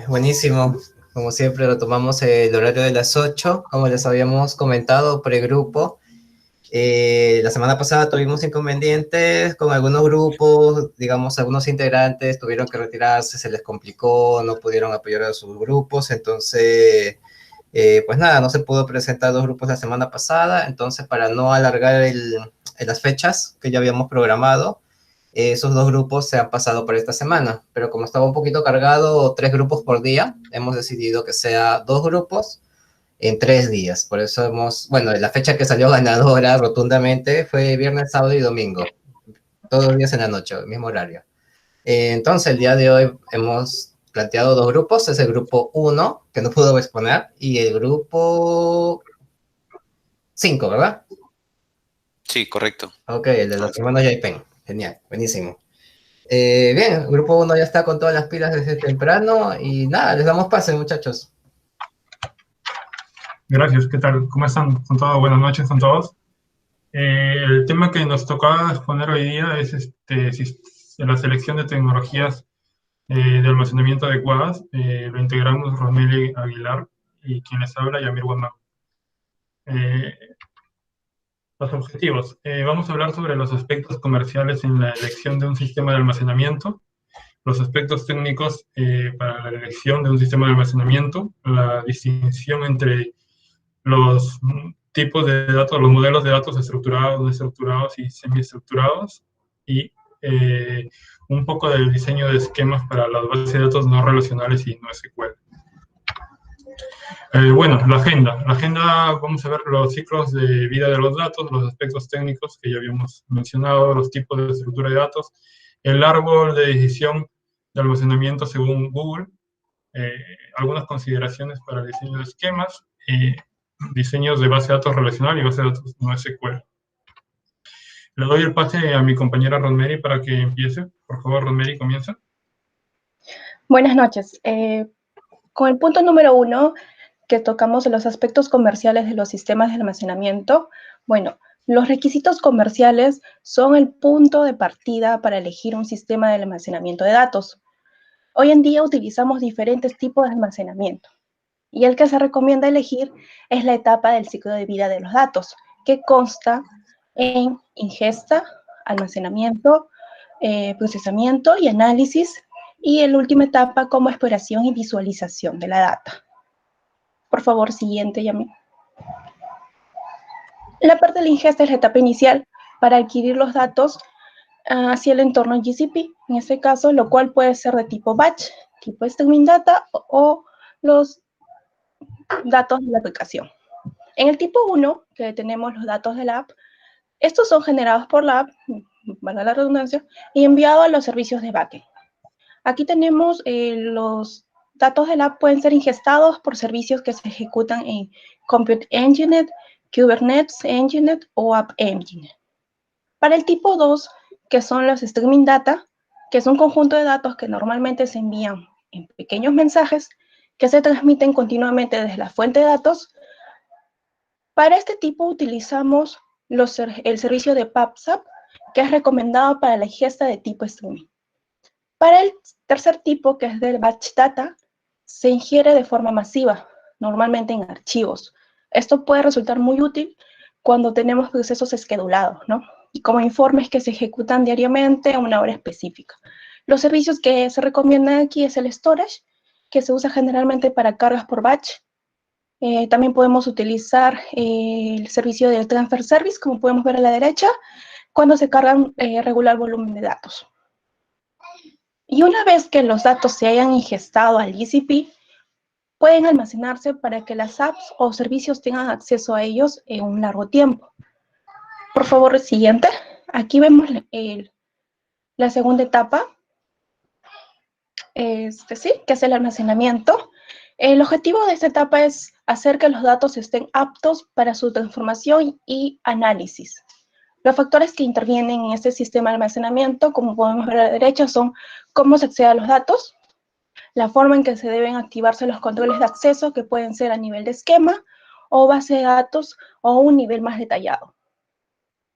Buenísimo. Como siempre, retomamos el horario de las 8, como les habíamos comentado, pregrupo. La semana pasada tuvimos inconvenientes con algunos grupos, digamos, algunos integrantes tuvieron que retirarse, se les complicó, no pudieron apoyar a sus grupos, entonces, pues nada, no se pudo presentar los grupos la semana pasada, entonces para no alargar las fechas que ya habíamos programado, esos dos grupos se han pasado para esta semana, pero como estaba un poquito cargado, 3 grupos por día, hemos decidido que sea 2 grupos en 3 días. Por eso bueno, la fecha que salió ganadora rotundamente fue viernes, sábado y domingo, todos los días en la noche, el mismo horario. Entonces, el día de hoy hemos planteado 2 grupos, es el grupo 1, que no pudo exponer, y el grupo 5, ¿verdad? Sí, correcto. Ok, el de los hermanos Yaipen. Genial, buenísimo. Bien, el grupo 1 ya está con todas las pilas desde temprano y nada, les damos pase, muchachos. Gracias, ¿qué tal? ¿Cómo están? Con todo, buenas noches con todos. El tema que nos tocaba exponer hoy día es la selección de tecnologías de almacenamiento adecuadas. Lo integramos Romelli Aguilar y quien les habla, Yamir Guamán. Los objetivos. Vamos a hablar sobre los aspectos comerciales en la elección de un sistema de almacenamiento, los aspectos técnicos para la elección de un sistema de almacenamiento, la distinción entre los tipos de datos, los modelos de datos estructurados, no estructurados y semiestructurados, y un poco del diseño de esquemas para las bases de datos no relacionales y no SQL. Bueno, la agenda. La agenda, vamos a ver los ciclos de vida de los datos, los aspectos técnicos que ya habíamos mencionado, los tipos de estructura de datos, el árbol de decisión de almacenamiento según Google, algunas consideraciones para el diseño de esquemas, diseños de base de datos relacional y base de datos no SQL. Le doy el pase a mi compañera Rosemary para que empiece. Por favor, Rosemary, comienza. Buenas noches. Con el punto número 1, que tocamos los aspectos comerciales de los sistemas de almacenamiento, bueno, los requisitos comerciales son el punto de partida para elegir un sistema de almacenamiento de datos. Hoy en día utilizamos diferentes tipos de almacenamiento y el que se recomienda elegir es la etapa del ciclo de vida de los datos, que consta en ingesta, almacenamiento, procesamiento y análisis, y la última etapa como exploración y visualización de la data. Por favor, siguiente, Yami. La parte de la ingesta es la etapa inicial para adquirir los datos hacia el entorno GCP, en este caso, lo cual puede ser de tipo batch, tipo streaming data o los datos de la aplicación. En el tipo 1, que tenemos los datos de la app, estos son generados por la app, valga la redundancia, y enviados a los servicios de backend. Aquí tenemos los datos de la app pueden ser ingestados por servicios que se ejecutan en Compute Engine, Kubernetes Engine o App Engine. Para el tipo 2, que son los streaming data, que es un conjunto de datos que normalmente se envían en pequeños mensajes que se transmiten continuamente desde la fuente de datos. Para este tipo utilizamos el servicio de PubSub, que es recomendado para la ingesta de tipo streaming. Para el tercer tipo, que es del batch data, se ingiere de forma masiva, normalmente en archivos. Esto puede resultar muy útil cuando tenemos procesos esquedulados, ¿no? Y como informes que se ejecutan diariamente a una hora específica. Los servicios que se recomiendan aquí es el storage, que se usa generalmente para cargas por batch. También podemos utilizar el servicio del transfer service, como podemos ver a la derecha, cuando se cargan regular volumen de datos. Y una vez que los datos se hayan ingestado al GCP, pueden almacenarse para que las apps o servicios tengan acceso a ellos en un largo tiempo. Por favor, siguiente. Aquí vemos la segunda etapa, que es el almacenamiento. El objetivo de esta etapa es hacer que los datos estén aptos para su transformación y análisis. Los factores que intervienen en este sistema de almacenamiento, como podemos ver a la derecha, son cómo se accede a los datos, la forma en que se deben activarse los controles de acceso, que pueden ser a nivel de esquema, o base de datos, o un nivel más detallado.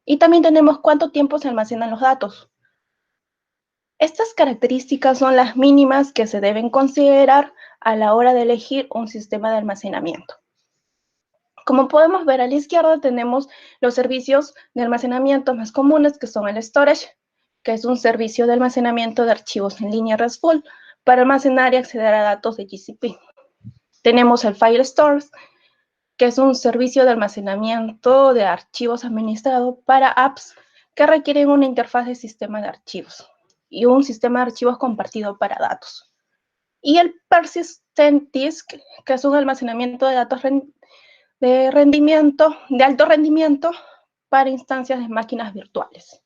Y también tenemos cuánto tiempo se almacenan los datos. Estas características son las mínimas que se deben considerar a la hora de elegir un sistema de almacenamiento. Como podemos ver a la izquierda, tenemos los servicios de almacenamiento más comunes, que son el storage, que es un servicio de almacenamiento de archivos en línea RESTful para almacenar y acceder a datos de GCP. Tenemos el File Store, que es un servicio de almacenamiento de archivos administrado para apps que requieren una interfaz de sistema de archivos y un sistema de archivos compartido para datos. Y el Persistent Disk, que es un almacenamiento de datos de alto rendimiento para instancias de máquinas virtuales.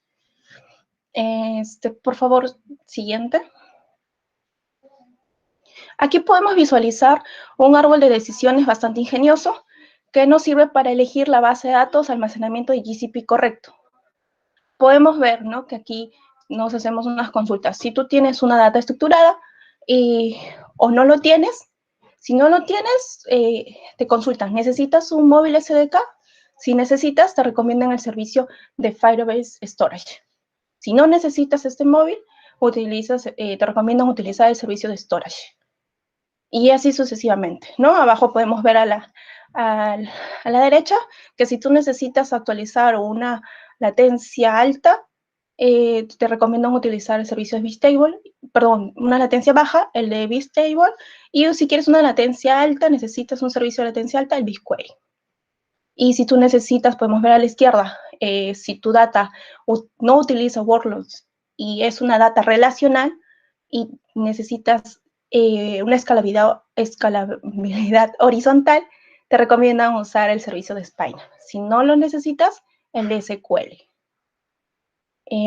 Por favor, siguiente. Aquí podemos visualizar un árbol de decisiones bastante ingenioso que nos sirve para elegir la base de datos almacenamiento de GCP correcto. Podemos ver, ¿no?, que aquí nos hacemos unas consultas. Si tú tienes una data estructurada o no lo tienes, si no lo tienes, te consultan, ¿necesitas un móvil SDK? Si necesitas, te recomiendan el servicio de Firebase Storage. Si no necesitas este móvil, te recomiendan utilizar el servicio de storage. Y así sucesivamente, ¿no? Abajo podemos ver a la derecha que si tú necesitas actualizar una latencia alta, te recomiendan utilizar el servicio de Bistable, perdón, una latencia baja, el de Bistable, y si quieres una latencia alta, necesitas un servicio de latencia alta, el BigQuery. Y si tú necesitas, podemos ver a la izquierda, si tu data no utiliza workloads y es una data relacional y necesitas una escalabilidad horizontal, te recomiendan usar el servicio de Spine. Si no lo necesitas, el de SQL.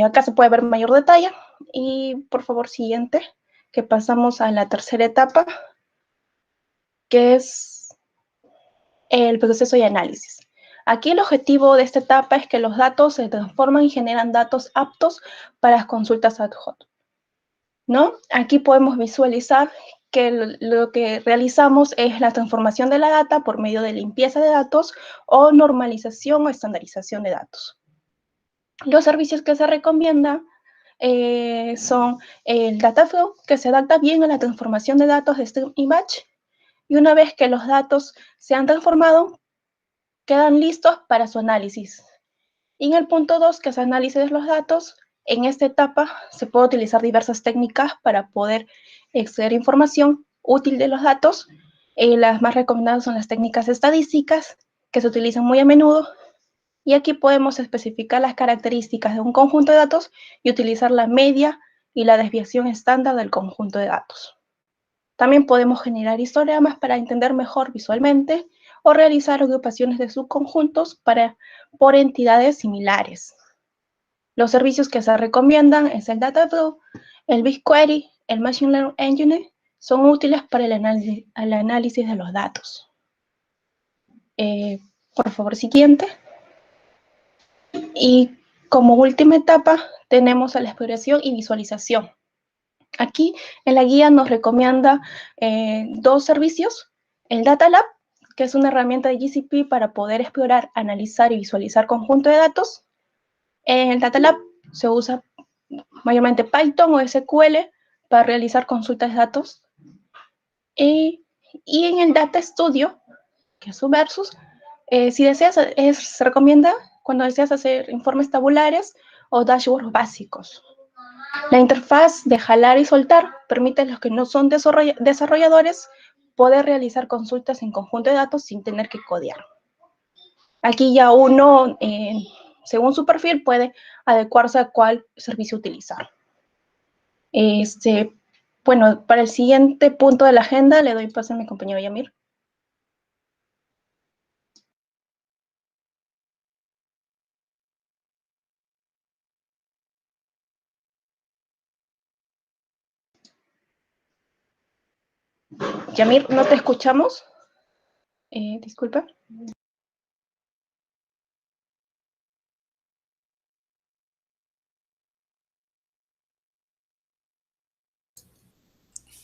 Acá se puede ver mayor detalle. Y por favor, siguiente, que pasamos a la tercera etapa, que es el proceso de análisis. Aquí el objetivo de esta etapa es que los datos se transforman y generan datos aptos para las consultas ad hoc, ¿no? Aquí podemos visualizar que lo que realizamos es la transformación de la data por medio de limpieza de datos o normalización o estandarización de datos. Los servicios que se recomiendan son el Dataflow, que se adapta bien a la transformación de datos de stream y batch, y una vez que los datos se han transformado, quedan listos para su análisis. Y en el punto 2, que es análisis de los datos, en esta etapa se puede utilizar diversas técnicas para poder extraer información útil de los datos. Las más recomendadas son las técnicas estadísticas, que se utilizan muy a menudo. Y aquí podemos especificar las características de un conjunto de datos y utilizar la media y la desviación estándar del conjunto de datos. También podemos generar histogramas para entender mejor visualmente o realizar agrupaciones de subconjuntos por entidades similares. Los servicios que se recomiendan es el Dataflow, el BigQuery, el Machine Learning Engine, son útiles para el análisis de los datos. Por favor, siguiente. Y como última etapa tenemos a la exploración y visualización. Aquí en la guía nos recomienda dos servicios, el Data Lab, que es una herramienta de GCP para poder explorar, analizar y visualizar conjunto de datos. En el Data Lab se usa mayormente Python o SQL para realizar consultas de datos. Y en el Data Studio, que es su versus, si deseas, se recomienda cuando deseas hacer informes tabulares o dashboards básicos. La interfaz de jalar y soltar permite a los que no son desarrolladores poder realizar consultas en conjunto de datos sin tener que codear. Aquí ya uno, según su perfil, puede adecuarse a cuál servicio utilizar. Bueno, para el siguiente punto de la agenda le doy paso a mi compañero Yamir. Yamir, no te escuchamos. Disculpa.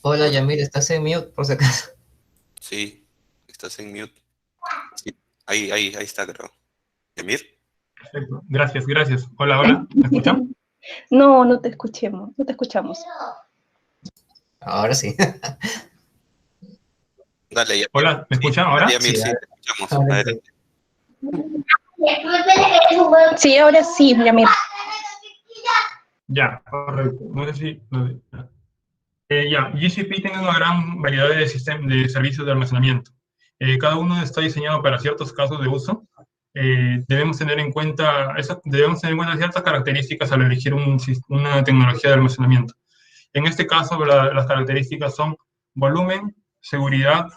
Hola, Yamir, ¿estás en mute por si acaso? Sí, estás en mute. Sí, ahí está, creo. ¿Yamir? Perfecto. Gracias. Hola. ¿Me escuchan? No, no te escuchemos, no te escuchamos. Ahora sí. Dale, ya. Hola, ¿me escuchan ahora? Ya, Mir, Sí, sí, ahora- te escuchamos. ahora Adelante. Sí, ahora sí, Yamir. Ya, correcto. No sé si... ya, GCP tiene una gran variedad de servicios de almacenamiento. Cada uno está diseñado para ciertos casos de uso. Debemos tener en cuenta ciertas características al elegir una tecnología de almacenamiento. En este caso, las características son volumen, seguridad,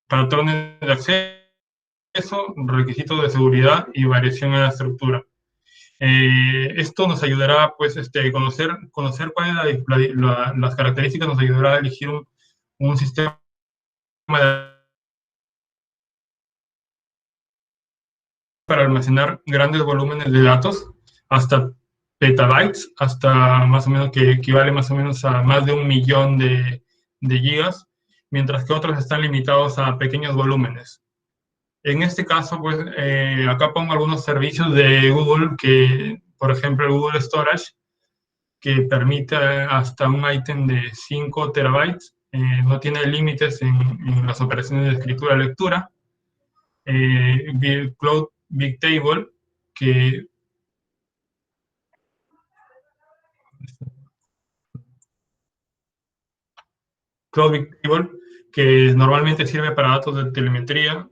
patrones de acceso, requisitos de seguridad y variación en la estructura. Esto nos ayudará, pues, conocer cuáles son las características, nos ayudará a elegir un sistema para almacenar grandes volúmenes de datos, hasta petabytes, hasta más o menos que equivale más o menos a más de 1 millón de gigas, mientras que otros están limitados a pequeños volúmenes. En este caso, pues, acá pongo algunos servicios de Google que, por ejemplo, el Google Storage, que permite hasta un ítem de 5 terabytes, no tiene límites en las operaciones de escritura-lectura. Cloud Bigtable, que Cloud Bigtable, que normalmente sirve para datos de telemetría,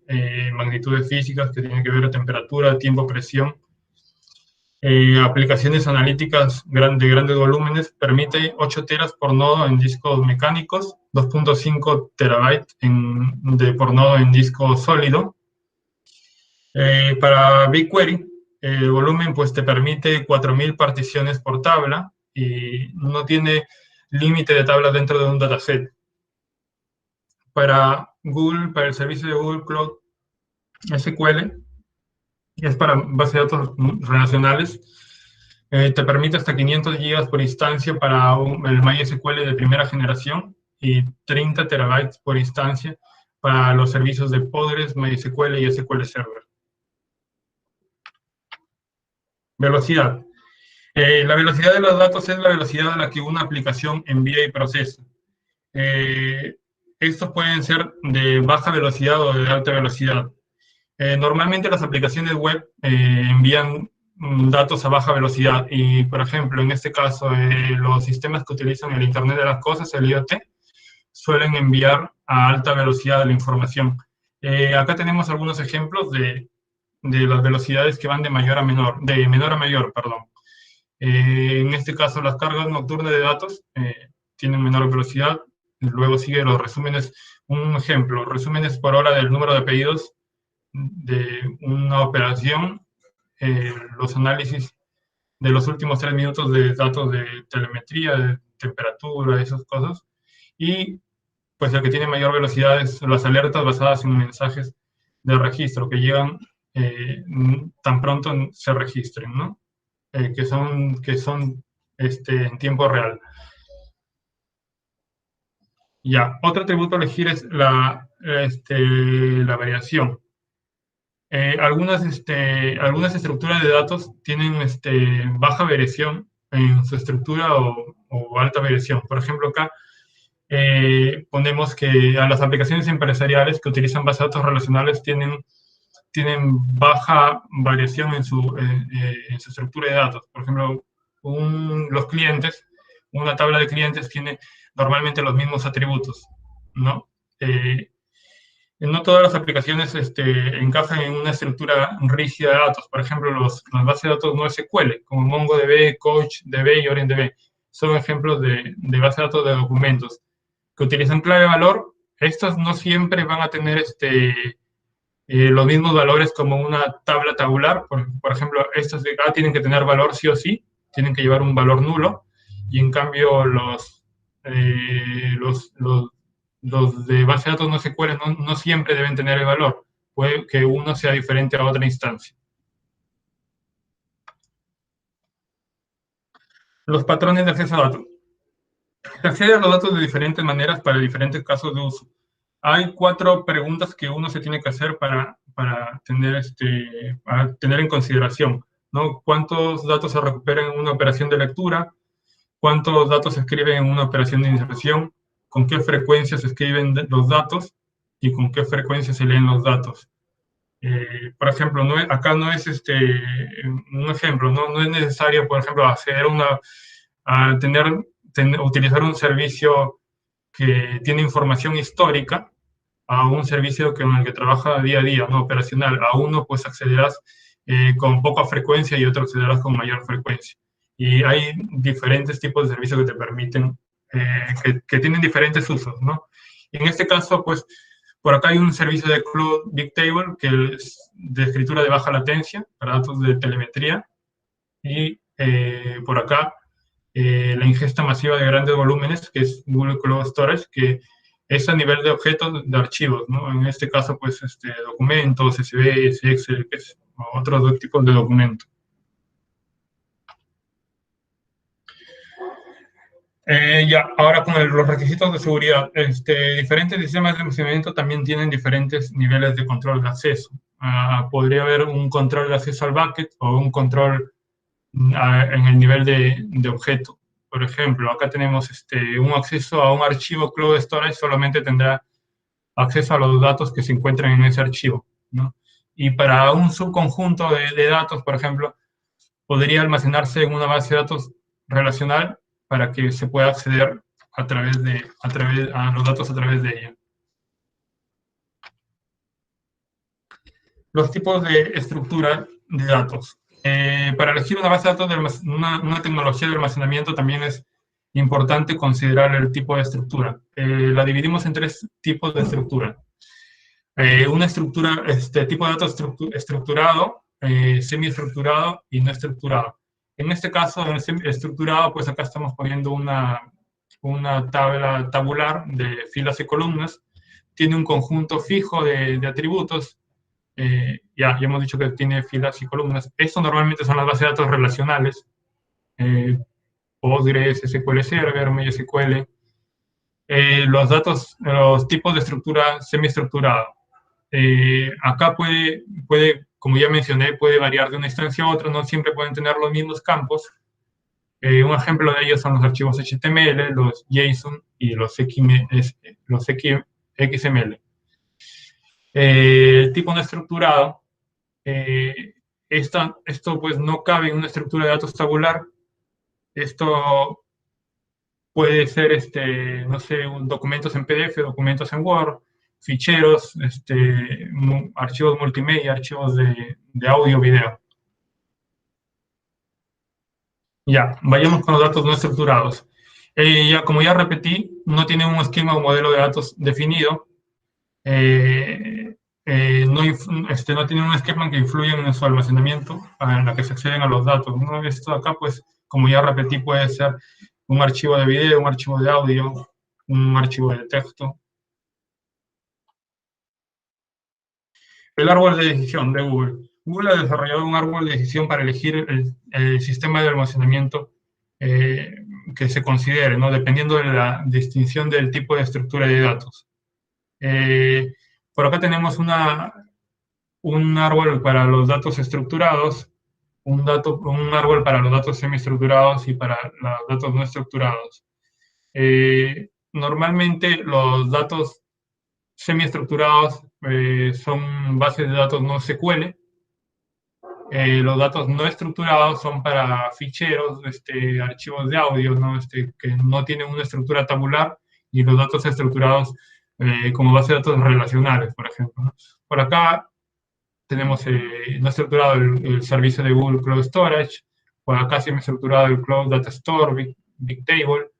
magnitudes físicas que tienen que ver con temperatura, tiempo, presión, aplicaciones analíticas de grandes volúmenes, permite 8 teras por nodo en discos mecánicos, 2.5 terabytes por nodo en disco sólido. Para BigQuery, el volumen pues te permite 4.000 particiones por tabla y no tiene límite de tablas dentro de un dataset. Para el servicio de Google Cloud SQL, que es para base de datos relacionales, te permite hasta 500 gigas por instancia para el MySQL de primera generación y 30 terabytes por instancia para los servicios de Postgres, MySQL y SQL Server. Velocidad. La velocidad de los datos es la velocidad a la que una aplicación envía y procesa. Estos pueden ser de baja velocidad o de alta velocidad. Normalmente las aplicaciones web envían datos a baja velocidad y, por ejemplo, en este caso, los sistemas que utilizan el Internet de las Cosas, el IoT, suelen enviar a alta velocidad la información. Acá tenemos algunos ejemplos de las velocidades que van de menor a mayor, perdón. En este caso, las cargas nocturnas de datos tienen menor velocidad. Luego sigue los resúmenes. Un ejemplo, resúmenes por hora del número de pedidos de una operación, los análisis de los últimos 3 minutos de datos de telemetría, de temperatura, esas cosas. Y pues el que tiene mayor velocidad es las alertas basadas en mensajes de registro que llegan tan pronto se registren, ¿no? Que son en tiempo real. Ya, otro atributo a elegir es la variación. Algunas estructuras de datos tienen baja variación en su estructura o alta variación. Por ejemplo, acá ponemos que a las aplicaciones empresariales que utilizan bases de datos relacionales tienen baja variación en su estructura de datos. Por ejemplo, los clientes, una tabla de clientes tiene normalmente los mismos atributos, ¿no? No todas las aplicaciones encajan en una estructura rígida de datos. Por ejemplo, las bases de datos no SQL, como MongoDB, CouchDB y OrientDB, son ejemplos de bases de datos de documentos que utilizan clave-valor. Estos no siempre van a tener los mismos valores como una tabla tabular. Por ejemplo, estos de acá tienen que tener valor sí o sí, tienen que llevar un valor nulo, y en cambio los de base de datos no SQL no siempre deben tener el valor. Puede que uno sea diferente a otra instancia. Los patrones de acceso a datos. Se accede a los datos de diferentes maneras para diferentes casos de uso. Hay 4 preguntas que uno se tiene que hacer para tener en consideración. ¿no? ¿Cuántos datos se recuperan en una operación de lectura? ¿Cuántos datos se escriben en una operación de inserción? ¿Con qué frecuencia se escriben los datos? ¿Y con qué frecuencia se leen los datos? Por ejemplo, acá no es un ejemplo, no es necesario, por ejemplo, utilizar un servicio que tiene información histórica a un servicio con el que trabaja día a día, no operacional. A uno pues accederás con poca frecuencia y otro accederás con mayor frecuencia. Y hay diferentes tipos de servicios que te permiten, que tienen diferentes usos, ¿no? En este caso, pues, por acá hay un servicio de Cloud Bigtable, que es de escritura de baja latencia para datos de telemetría. Y por acá, la ingesta masiva de grandes volúmenes, que es Google Cloud Storage, que es a nivel de objetos de archivos, ¿no? En este caso, pues, documentos, SBS, Excel, o otros tipos de documentos. Ahora con los requisitos de seguridad, diferentes sistemas de almacenamiento también tienen diferentes niveles de control de acceso. Podría haber un control de acceso al bucket o un control en el nivel de objeto. Por ejemplo, acá tenemos un acceso a un archivo Cloud Storage, solamente tendrá acceso a los datos que se encuentran en ese archivo, ¿no? Y para un subconjunto de datos, por ejemplo, podría almacenarse en una base de datos relacional para que se pueda acceder a los datos a través de ella. Los tipos de estructura de datos. Para elegir una base de datos, una tecnología de almacenamiento, también es importante considerar el tipo de estructura. La dividimos en 3 tipos de estructura. Una estructura, tipo de datos estructurado, semiestructurado y no estructurado. En este caso, en el estructurado, pues acá estamos poniendo una tabla tabular de filas y columnas. Tiene un conjunto fijo de atributos. Ya hemos dicho que tiene filas y columnas. Esto normalmente son las bases de datos relacionales. Postgres, SQL Server, MySQL. Los tipos de estructura semiestructurada. Acá puede, como ya mencioné, puede variar de una instancia a otra, no siempre pueden tener los mismos campos. Un ejemplo de ellos son los archivos HTML, los JSON y los XML. El tipo no estructurado, esto pues no cabe en una estructura de datos tabular. Esto puede ser, no sé, documentos en PDF, documentos en Word, ficheros, archivos multimedia, archivos de audio, video. Ya, vayamos con los datos no estructurados. Como ya repetí, no tienen un esquema o modelo de datos definido. No tienen un esquema que influya en su almacenamiento, en la que se acceden a los datos, ¿no? Esto acá, pues, como ya repetí, puede ser un archivo de video, un archivo de audio, un archivo de texto. El árbol de decisión de Google. Google ha desarrollado un árbol de decisión para elegir el sistema de almacenamiento que se considere, ¿no? Dependiendo de la distinción del tipo de estructura de datos. Por acá tenemos un árbol para los datos estructurados, un árbol para los datos semiestructurados y para los datos no estructurados. Normalmente los datos semiestructurados son bases de datos no SQL. Los datos no estructurados son para ficheros, archivos de audio, ¿no? Que no tienen una estructura tabular, y los datos estructurados como base de datos relacionales, por ejemplo, ¿no? Por acá tenemos no estructurado el servicio de Google Cloud Storage, por acá semiestructurado el Cloud Data Store, Bigtable,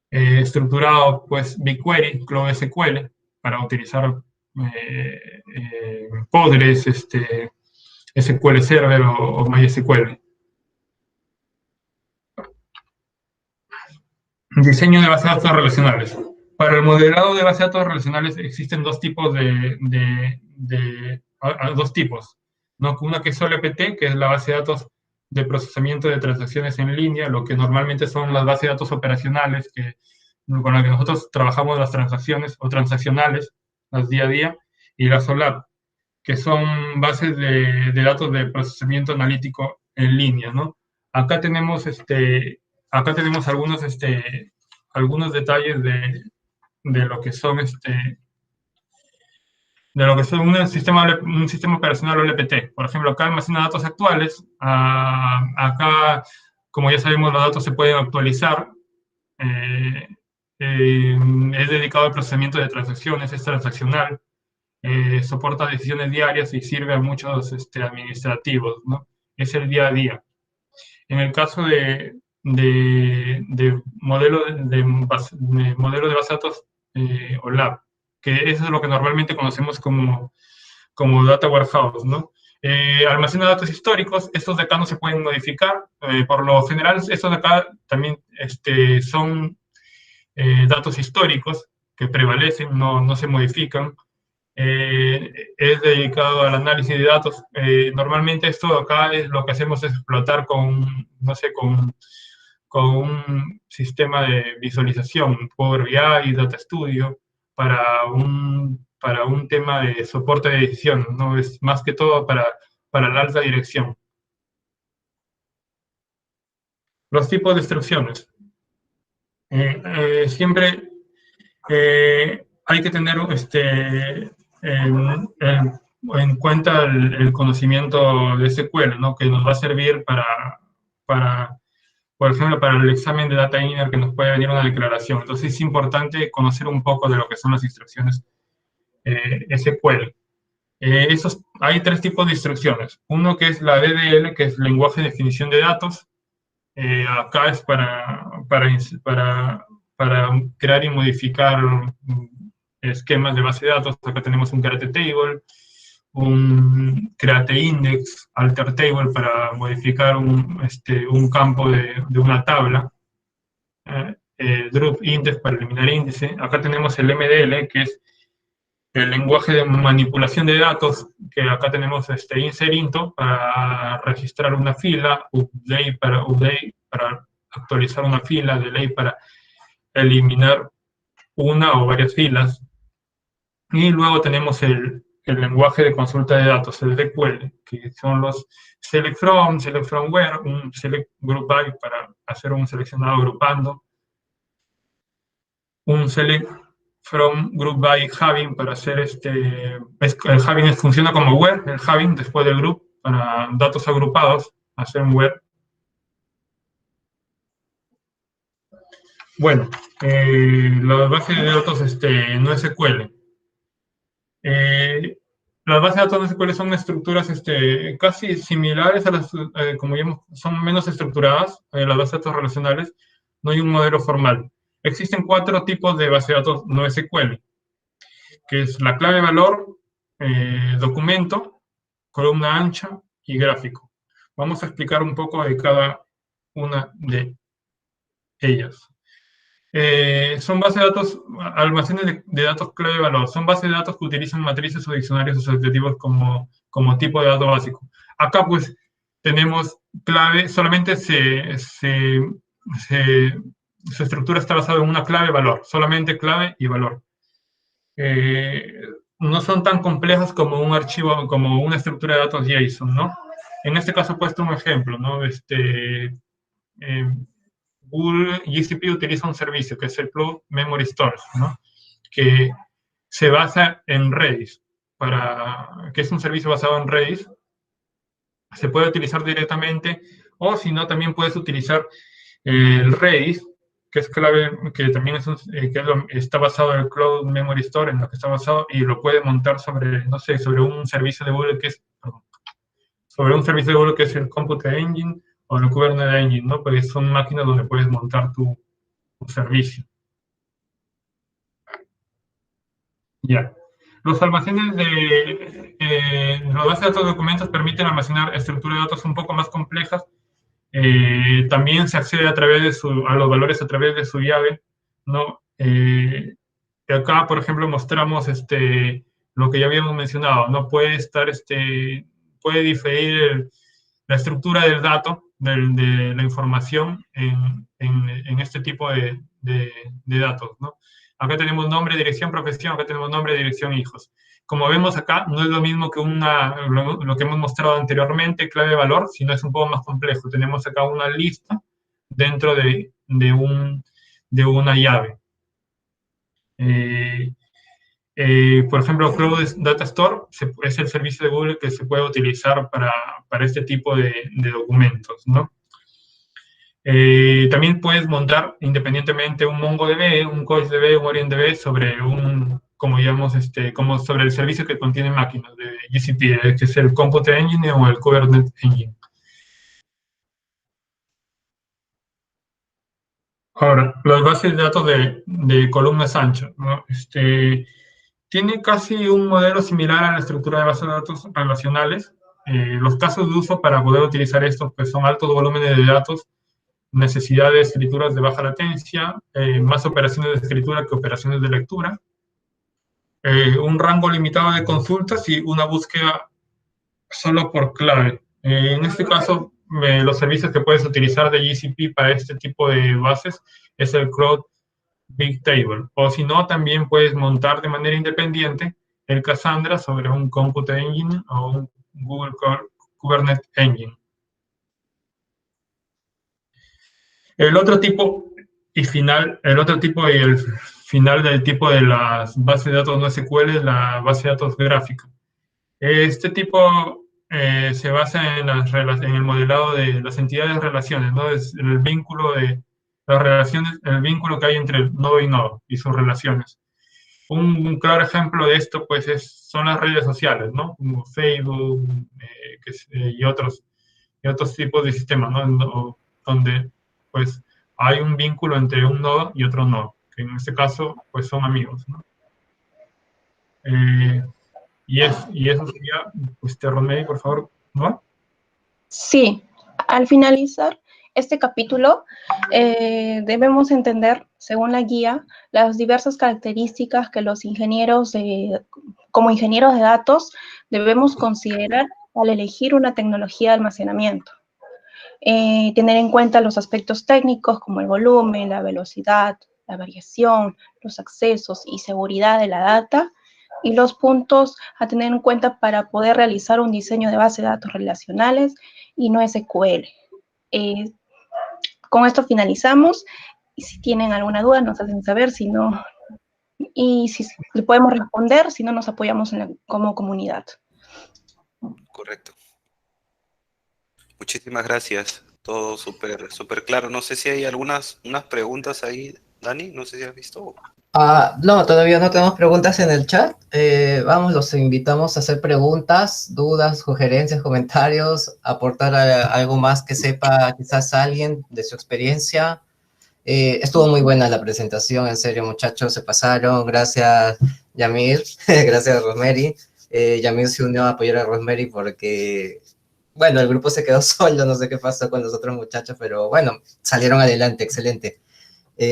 estructurado pues BigQuery, Cloud SQL, para utilizar Postgres, SQL Server o MySQL. Diseño de bases de datos relacionales. Para el modelado de bases de datos relacionales existen dos tipos dos tipos, ¿no? Una que es OLTP, que es la base de datos de procesamiento de transacciones en línea, lo que normalmente son las bases de datos operacionales con las que nosotros trabajamos las transacciones o transaccionales, las día a día, y la SOLAP, que son bases de datos de procesamiento analítico en línea, ¿no? Acá tenemos, algunos detalles de lo que son, un sistema operacional o LPT. Por ejemplo, acá almacena datos actuales. Acá, como ya sabemos, los datos se pueden actualizar. Es dedicado al procesamiento de transacciones, es transaccional. Soporta decisiones diarias y sirve a muchos administrativos, ¿no? Es el día a día. En el caso de modelo de base de datos OLAP, que eso es lo que normalmente conocemos como Data Warehouse, ¿no? Almacena datos históricos, estos de acá no se pueden modificar. Por lo general, estos de acá también son datos históricos que prevalecen, no se modifican. Es dedicado al análisis de datos. Normalmente esto acá es lo que hacemos es explotar no sé, con un sistema de visualización, Power BI, Data Studio, para un tema de soporte de decisión, ¿no? Es más que todo para la alta dirección. Los tipos de instrucciones. Siempre hay que tener en cuenta el conocimiento de SQL, ¿no? Que nos va a servir por ejemplo, para el examen de Data Engineer, que nos puede venir una declaración. Entonces es importante conocer un poco de lo que son las instrucciones SQL. Hay tres tipos de instrucciones. Uno que es la DDL, que es lenguaje de definición de datos. Acá es para crear y modificar esquemas de base de datos. Acá tenemos un create table, un create index, alter table para modificar un campo de una tabla, drop index para eliminar índice. Acá tenemos el MDL, que es el lenguaje de manipulación de datos, que acá tenemos insert into para registrar una fila, update para actualizar una fila, delay para eliminar una o varias filas. Y luego tenemos el lenguaje de consulta de datos, el DQL, que son los select from where, un select group by para hacer un seleccionado agrupando, un select from group by having para hacer el having funciona como where, el having después del group, para datos agrupados, hacer un where. Bueno, las bases de datos no SQL. Las bases de datos no SQL son estructuras casi similares a las, como ya son menos estructuradas, las bases de datos relacionales, no hay un modelo formal. Existen 4 tipos de base de datos no SQL, que es la clave valor, documento, columna ancha y gráfico. Vamos a explicar un poco de cada una de ellas. Son bases de datos, almacenes de datos clave valor. Son bases de datos que utilizan matrices o diccionarios asociativos como tipo de dato básico. Acá pues tenemos clave, solamente su estructura está basada en una clave valor, solamente clave y valor. No son tan complejas como un archivo, como una estructura de datos JSON, ¿no? En este caso he puesto un ejemplo, ¿no? Google GCP utiliza un servicio que es el Cloud Memory Storage, ¿no? Que se basa en Redis, que es un servicio basado en Redis. Se puede utilizar directamente, o si no, también puedes utilizar el Redis, que es clave, que también está basado en el Cloud Memory Store, en lo que está basado, y lo puede montar sobre, no sé, sobre un servicio de Google que es, el Compute Engine o el Kubernetes Engine, ¿no? Porque son máquinas donde puedes montar tu servicio. Ya. Los almacenes las bases de datos de documentos permiten almacenar estructuras de datos un poco más complejas. También se accede a los valores a través de su llave, ¿no? Acá, por ejemplo, mostramos lo que ya habíamos mencionado, ¿no? Puede diferir la estructura del dato, de la información en este tipo de datos, ¿no? Acá tenemos nombre, dirección, profesión, acá tenemos nombre, dirección, hijos. Como vemos acá, no es lo mismo que lo que hemos mostrado anteriormente, clave de valor, sino es un poco más complejo. Tenemos acá una lista dentro de una llave. Por ejemplo, Cloud Data Store es el servicio de Google que se puede utilizar para este tipo de documentos, ¿no? También puedes montar independientemente un MongoDB, un CouchDB, un OrientDB sobre como digamos, como sobre el servicio que contiene máquinas de GCP, que es el Compute Engine o el Kubernetes Engine. Ahora, las bases de datos de columnas anchas, ¿no? Tiene casi un modelo similar a la estructura de bases de datos relacionales. Los casos de uso para poder utilizar estos pues, son altos volúmenes de datos, necesidad de escrituras de baja latencia, más operaciones de escritura que operaciones de lectura, un rango limitado de consultas y una búsqueda solo por clave. En este caso, los servicios que puedes utilizar de GCP para este tipo de bases es el Cloud Bigtable, o si no, también puedes montar de manera independiente el Cassandra sobre un Compute Engine o un Google Kubernetes Engine. El otro tipo y el final del tipo de las bases de datos no SQL es la base de datos gráfica. Este tipo se basa en el modelado de las entidades de relaciones, ¿no? Es el vínculo de las relaciones, el vínculo que hay entre nodo y nodo y sus relaciones. Un claro ejemplo de esto, pues, son las redes sociales, ¿no? Como Facebook y otros tipos de sistemas, ¿no? Donde, pues, hay un vínculo entre un nodo y otro nodo, que en este caso, pues, son amigos, ¿no? Y eso sería, Rosemary, por favor, ¿no? Sí, al finalizar este capítulo, debemos entender, según la guía, las diversas características que los como ingenieros de datos, debemos considerar al elegir una tecnología de almacenamiento. Tener en cuenta los aspectos técnicos como el volumen, la velocidad, la variación, los accesos y seguridad de la data, y los puntos a tener en cuenta para poder realizar un diseño de base de datos relacionales y no SQL. Con esto finalizamos, y si tienen alguna duda nos hacen saber, si no, y si le podemos responder, si no nos apoyamos como comunidad. Correcto. Muchísimas gracias. Todo súper claro. No sé si hay unas preguntas ahí, Dani. No sé si has visto. No, todavía no tenemos preguntas en el chat. Vamos, los invitamos a hacer preguntas, dudas, sugerencias, comentarios, aportar algo más que sepa quizás alguien de su experiencia. Estuvo muy buena la presentación, en serio, muchachos, se pasaron. Gracias, Yamir. Gracias, Rosemary. Yamir se unió a apoyar a Rosemary porque, bueno, el grupo se quedó solo, no sé qué pasó con los otros muchachos, pero bueno, salieron adelante, excelente.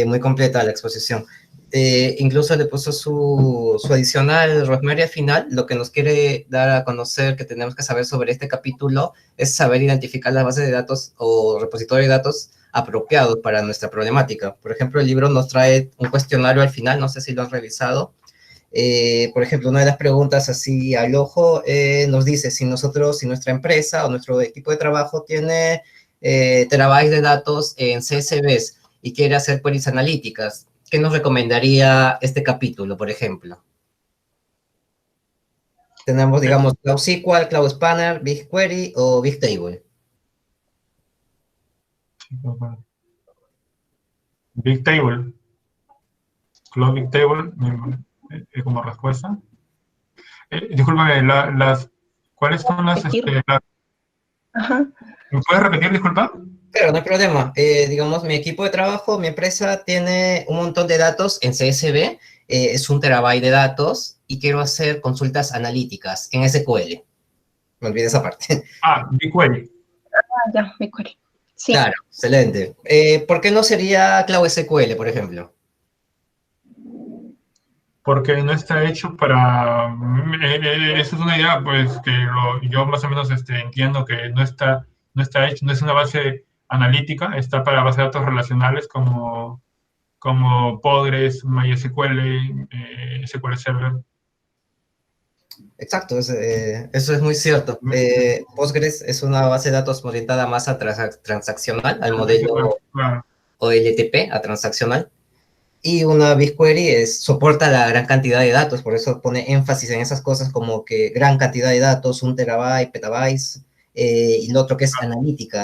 Muy completa la exposición. Incluso le puso su adicional Rosemary al final. Lo que nos quiere dar a conocer que tenemos que saber sobre este capítulo es saber identificar las bases de datos o repositorios de datos apropiados para nuestra problemática. Por ejemplo, el libro nos trae un cuestionario al final, no sé si lo has revisado. Por ejemplo, una de las preguntas así al ojo nos dice si nuestra empresa o nuestro equipo de trabajo tiene terabytes de datos en CSVs y quiere hacer queries analíticas, ¿qué nos recomendaría este capítulo, por ejemplo? Tenemos, digamos, Cloud SQL, Cloud Spanner, BigQuery o Bigtable. Bigtable. Cloud Bigtable como respuesta. Discúlpame, ¿cuáles son las... Ajá. ¿Me puedes repetir, disculpa? Claro, no hay problema. Digamos, mi equipo de trabajo, mi empresa tiene un montón de datos en CSV, es 1 terabyte de datos, y quiero hacer consultas analíticas en SQL. Me olvidé esa parte. BigQuery. Ya, BigQuery. Sí. Claro, excelente. ¿Por qué no sería Cloud SQL, por ejemplo? Porque no está hecho para... esa es una idea, pues, que yo más o menos entiendo que no está hecho, no es una base analítica, está para bases de datos relacionales como Postgres, MySQL, SQL Server. Exacto, eso es muy cierto. Postgres es una base de datos orientada más a transaccional, al modelo Claro. OLTP, a transaccional. Y una BigQuery soporta la gran cantidad de datos, por eso pone énfasis en esas cosas como que gran cantidad de datos, 1 terabyte, petabytes, y lo otro que es analítica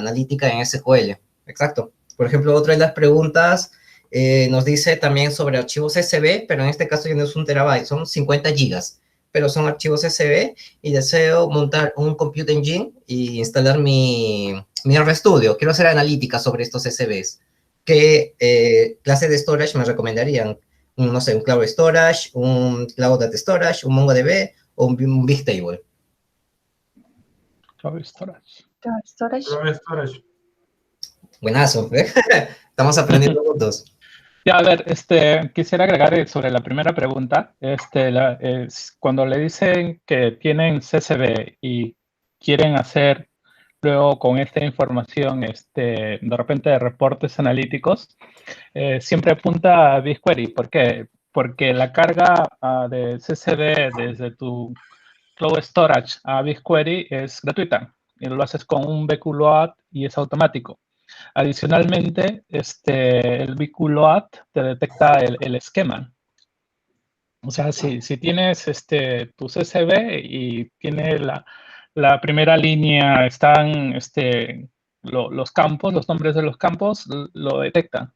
en SQL. Exacto. Por ejemplo, otra de las preguntas nos dice también sobre archivos SB, pero en este caso ya no es 1 terabyte, son 50 gigas, pero son archivos SB y deseo montar un Compute Engine y instalar mi RStudio. Quiero hacer analítica sobre estos SBs. ¿Qué clase de storage me recomendarían? No sé, un Cloud Storage, un Cloud Data Storage, un MongoDB o un Bigtable. Cloud Storage. Storage. Buenazo, ¿eh? Estamos aprendiendo juntos. Ya, a ver, quisiera agregar sobre la primera pregunta. Cuando le dicen que tienen CSV y quieren hacer luego con esta información, de repente reportes analíticos, siempre apunta a BigQuery. ¿Por qué? Porque la carga de CSV desde tu Cloud Storage a BigQuery es gratuita. Y lo haces con un BQLoad y es automático. Adicionalmente, el BQLoad te detecta el esquema. O sea, si tienes tu CSV y tiene la primera línea, están los campos, los nombres de los campos, lo detecta.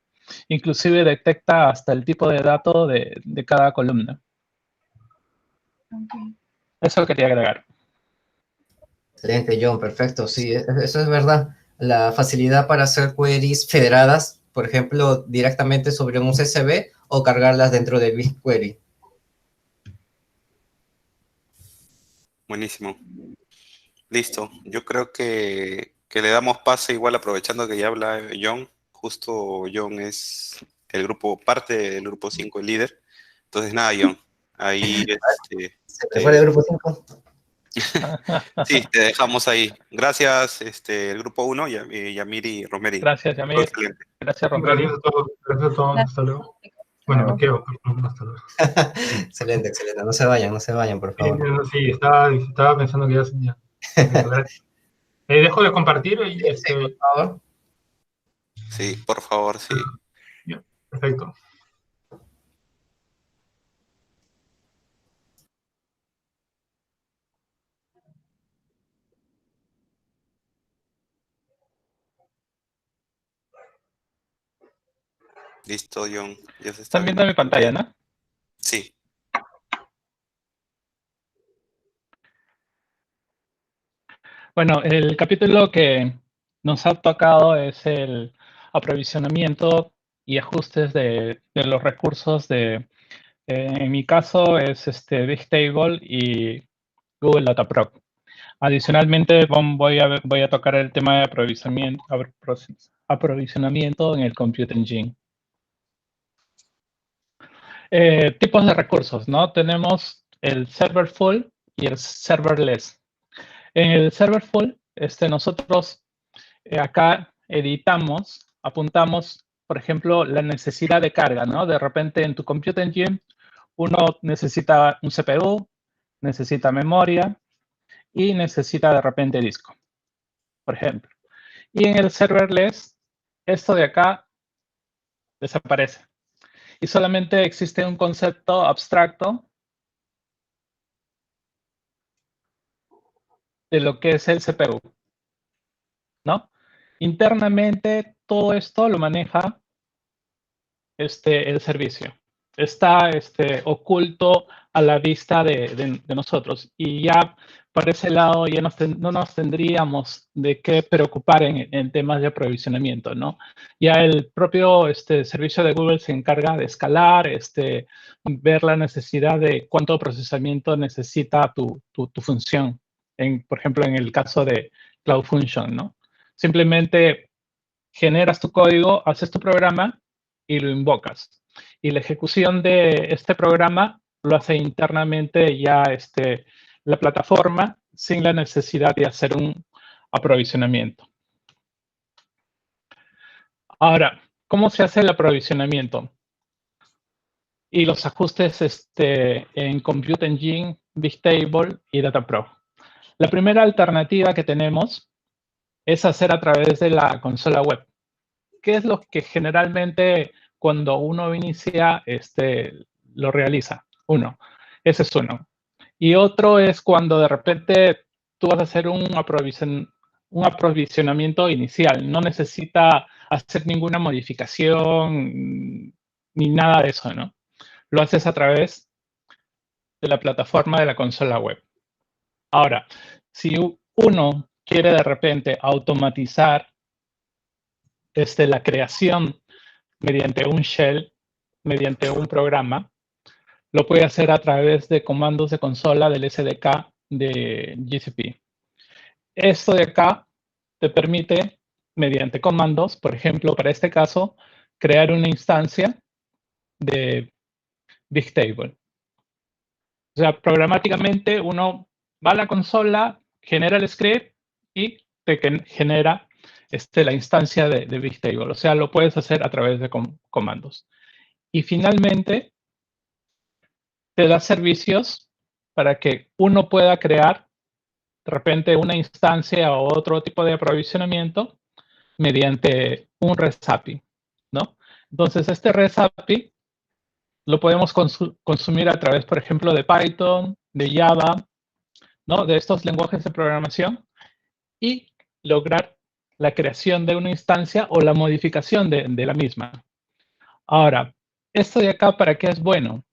Inclusive detecta hasta el tipo de dato de cada columna. Okay. Eso quería agregar. Excelente, John, perfecto. Sí, eso es verdad. La facilidad para hacer queries federadas, por ejemplo, directamente sobre un CSV o cargarlas dentro de BigQuery. Buenísimo. Listo. Yo creo que le damos pase igual aprovechando que ya habla John. Justo John es parte del grupo 5, el líder. Entonces, nada, John. Ahí, ¿Se te fue el grupo 5? sí, te dejamos ahí. Gracias, el grupo 1, Yamiri Romeri. Gracias, Yamir. Excelente. Gracias, Romero. Gracias a todos. Gracias a todos. Hasta luego. Bueno, me quedo. Hasta luego. Excelente, excelente. No se vayan, por favor. Sí, estaba pensando que ya. Gracias. Dejo de compartir y Sí, por favor. Sí, por favor, sí. Ya, perfecto. Listo, John. Ya se está Están viendo mi pantalla, ¿no? Sí. Bueno, el capítulo que nos ha tocado es el aprovisionamiento y ajustes de los recursos en mi caso es Bigtable y Google Dataproc. Adicionalmente, voy a tocar el tema de aprovisionamiento en el Compute Engine. Tipos de recursos, ¿no? Tenemos el server full y el serverless. En el server full, nosotros acá editamos, apuntamos, por ejemplo, la necesidad de carga, ¿no? De repente en tu Compute Engine, uno necesita un CPU, necesita memoria y necesita de repente disco, por ejemplo. Y en el serverless, esto de acá desaparece. Y solamente existe un concepto abstracto de lo que es el CPU, ¿no? Internamente, todo esto lo maneja el servicio. Está oculto a la vista de nosotros. Y ya por ese lado ya no nos tendríamos de qué preocupar en temas de aprovisionamiento, ¿no? Ya el propio servicio de Google se encarga de escalar, ver la necesidad de cuánto procesamiento necesita tu función. Por ejemplo, en el caso de Cloud Function, ¿no? Simplemente generas tu código, haces tu programa y lo invocas. Y la ejecución de este programa lo hace internamente ya la plataforma sin la necesidad de hacer un aprovisionamiento. Ahora, ¿cómo se hace el aprovisionamiento? y los ajustes en Compute Engine, Bigtable y DataPro. La primera alternativa que tenemos es hacer a través de la consola web. ¿Qué es lo que generalmente cuando uno inicia lo realiza? Ese es uno. Y otro es cuando de repente tú vas a hacer un aprovisionamiento inicial. No necesita hacer ninguna modificación ni nada de eso, ¿no? Lo haces a través de la plataforma de la consola web. Ahora, si uno quiere de repente automatizar la creación mediante un shell, mediante un programa, lo puede hacer a través de comandos de consola del SDK de GCP. Esto de acá te permite, mediante comandos, por ejemplo, para este caso, crear una instancia de Bigtable. O sea, programáticamente uno va a la consola, genera el script y te genera la instancia de Bigtable. O sea, lo puedes hacer a través de comandos. Y finalmente, te da servicios para que uno pueda crear de repente una instancia o otro tipo de aprovisionamiento mediante un REST API, ¿no? Entonces, este REST API lo podemos consumir a través, por ejemplo, de Python, de Java, ¿no? De estos lenguajes de programación y lograr la creación de una instancia o la modificación de la misma. Ahora, esto de acá, ¿para qué es bueno?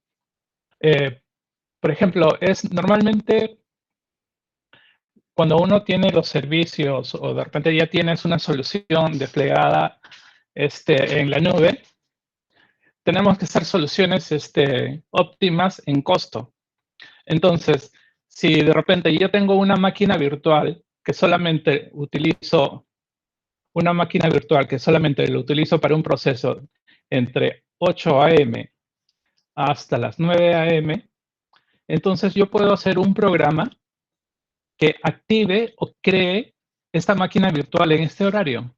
Por ejemplo, normalmente cuando uno tiene los servicios o de repente ya tienes una solución desplegada en la nube, tenemos que hacer soluciones óptimas en costo. Entonces, si de repente yo tengo una máquina virtual que solamente utilizo lo utilizo para un proceso entre 8 a.m. hasta las 9 a.m., entonces yo puedo hacer un programa que active o cree esta máquina virtual en este horario.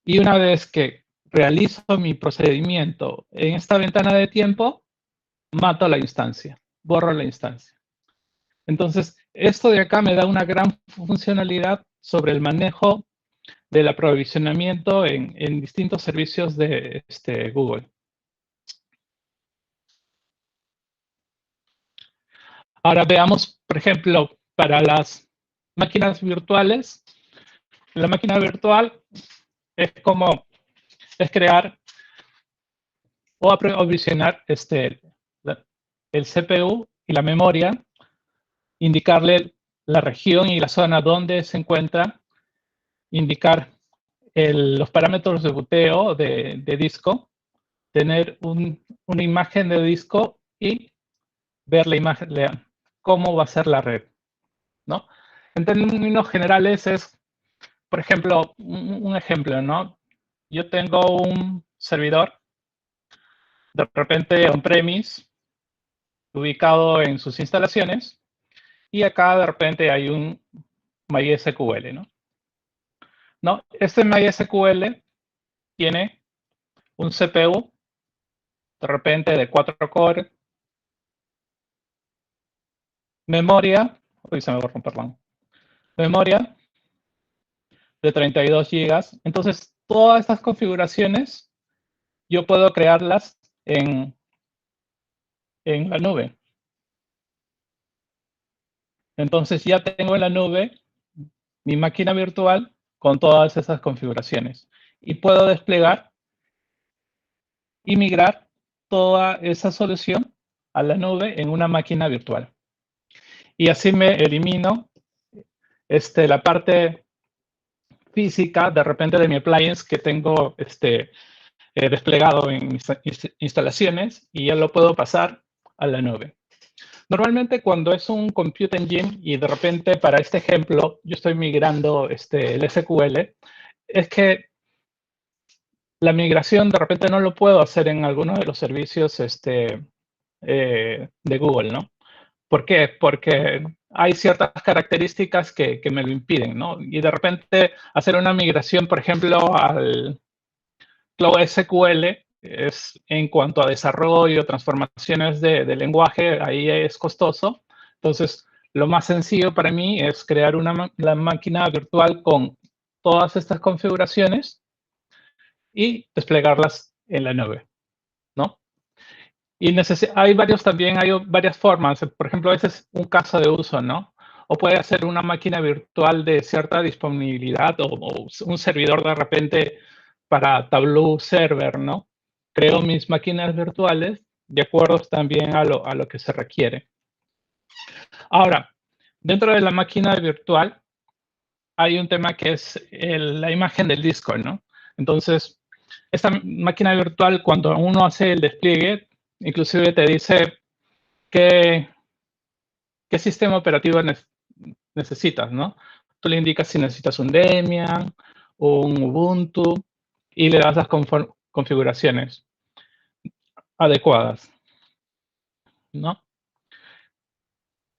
Y una vez que realizo mi procedimiento en esta ventana de tiempo, mato la instancia, borro la instancia. Entonces, esto de acá me da una gran funcionalidad sobre el manejo del aprovisionamiento en distintos servicios de Google. Ahora veamos, por ejemplo, para las máquinas virtuales. La máquina virtual es crear o aprovisionar el CPU y la memoria, indicarle la región y la zona donde se encuentra, indicar los parámetros de boteo de disco, tener una imagen de disco y ver la imagen, cómo va a ser la red, ¿no? En términos generales es, por ejemplo, un ejemplo, ¿no? Yo tengo un servidor, de repente on-premise, ubicado en sus instalaciones, y acá de repente hay un MySQL, ¿no? Este MySQL tiene un CPU, de repente de 4 core, memoria, memoria de 32 GB. Entonces, todas estas configuraciones yo puedo crearlas en la nube. Entonces, ya tengo en la nube mi máquina virtual con todas esas configuraciones. Y puedo desplegar y migrar toda esa solución a la nube en una máquina virtual. Y así me elimino la parte física de repente de mi appliance que tengo desplegado en mis instalaciones y ya lo puedo pasar a la nube. Normalmente cuando es un Compute Engine y de repente para este ejemplo yo estoy migrando el SQL, es que la migración de repente no lo puedo hacer en alguno de los servicios de Google, ¿no? ¿Por qué? Porque hay ciertas características que me lo impiden, ¿no? Y de repente hacer una migración, por ejemplo, al Cloud SQL es en cuanto a desarrollo, transformaciones de lenguaje, ahí es costoso. Entonces, lo más sencillo para mí es crear la máquina virtual con todas estas configuraciones y desplegarlas en la nube, ¿no? Y hay varias formas. Por ejemplo, ese es un caso de uso, ¿no? O puede ser una máquina virtual de cierta disponibilidad o un servidor de repente para Tableau Server, ¿no? Creo mis máquinas virtuales de acuerdo también a lo que se requiere. Ahora, dentro de la máquina virtual hay un tema que es la imagen del disco, ¿no? Entonces, esta máquina virtual, cuando uno hace el despliegue, inclusive te dice qué sistema operativo necesitas, ¿no? Tú le indicas si necesitas un Debian, un Ubuntu, y le das las configuraciones adecuadas, ¿no?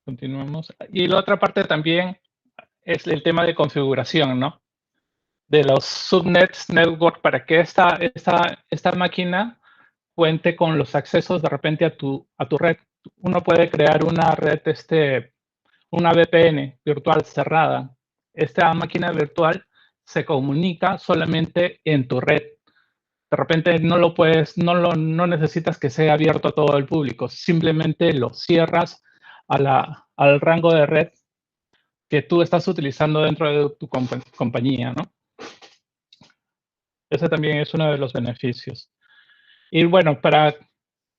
Continuamos. Y la otra parte también es el tema de configuración, ¿no? De los subnets network para que esta máquina cuente con los accesos de repente a tu red. Uno puede crear una red, una VPN virtual cerrada. Esta máquina virtual se comunica solamente en tu red. De repente no necesitas que sea abierto a todo el público. Simplemente lo cierras al rango de red que tú estás utilizando dentro de tu compañía, ¿no? Ese también es uno de los beneficios. Y bueno, para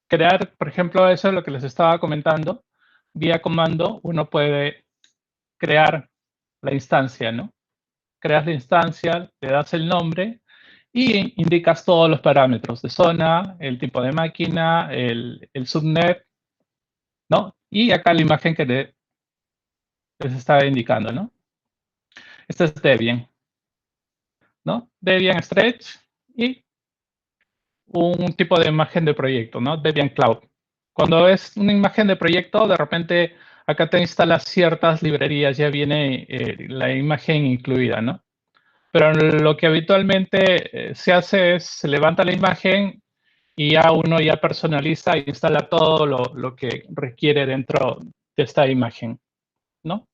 crear, por ejemplo, eso es lo que les estaba comentando, vía comando uno puede crear la instancia, ¿no? Creas la instancia, le das el nombre y indicas todos los parámetros de zona, el tipo de máquina, el subnet, ¿no? Y acá la imagen que les estaba indicando, ¿no? Este es Debian, ¿no? Debian Stretch y un tipo de imagen de proyecto, ¿no? Debian Cloud. Cuando es una imagen de proyecto, de repente acá te instalas ciertas librerías, ya viene la imagen incluida, ¿no? Pero lo que habitualmente se hace es, se levanta la imagen y ya uno ya personaliza e instala todo lo que requiere dentro de esta imagen, ¿no?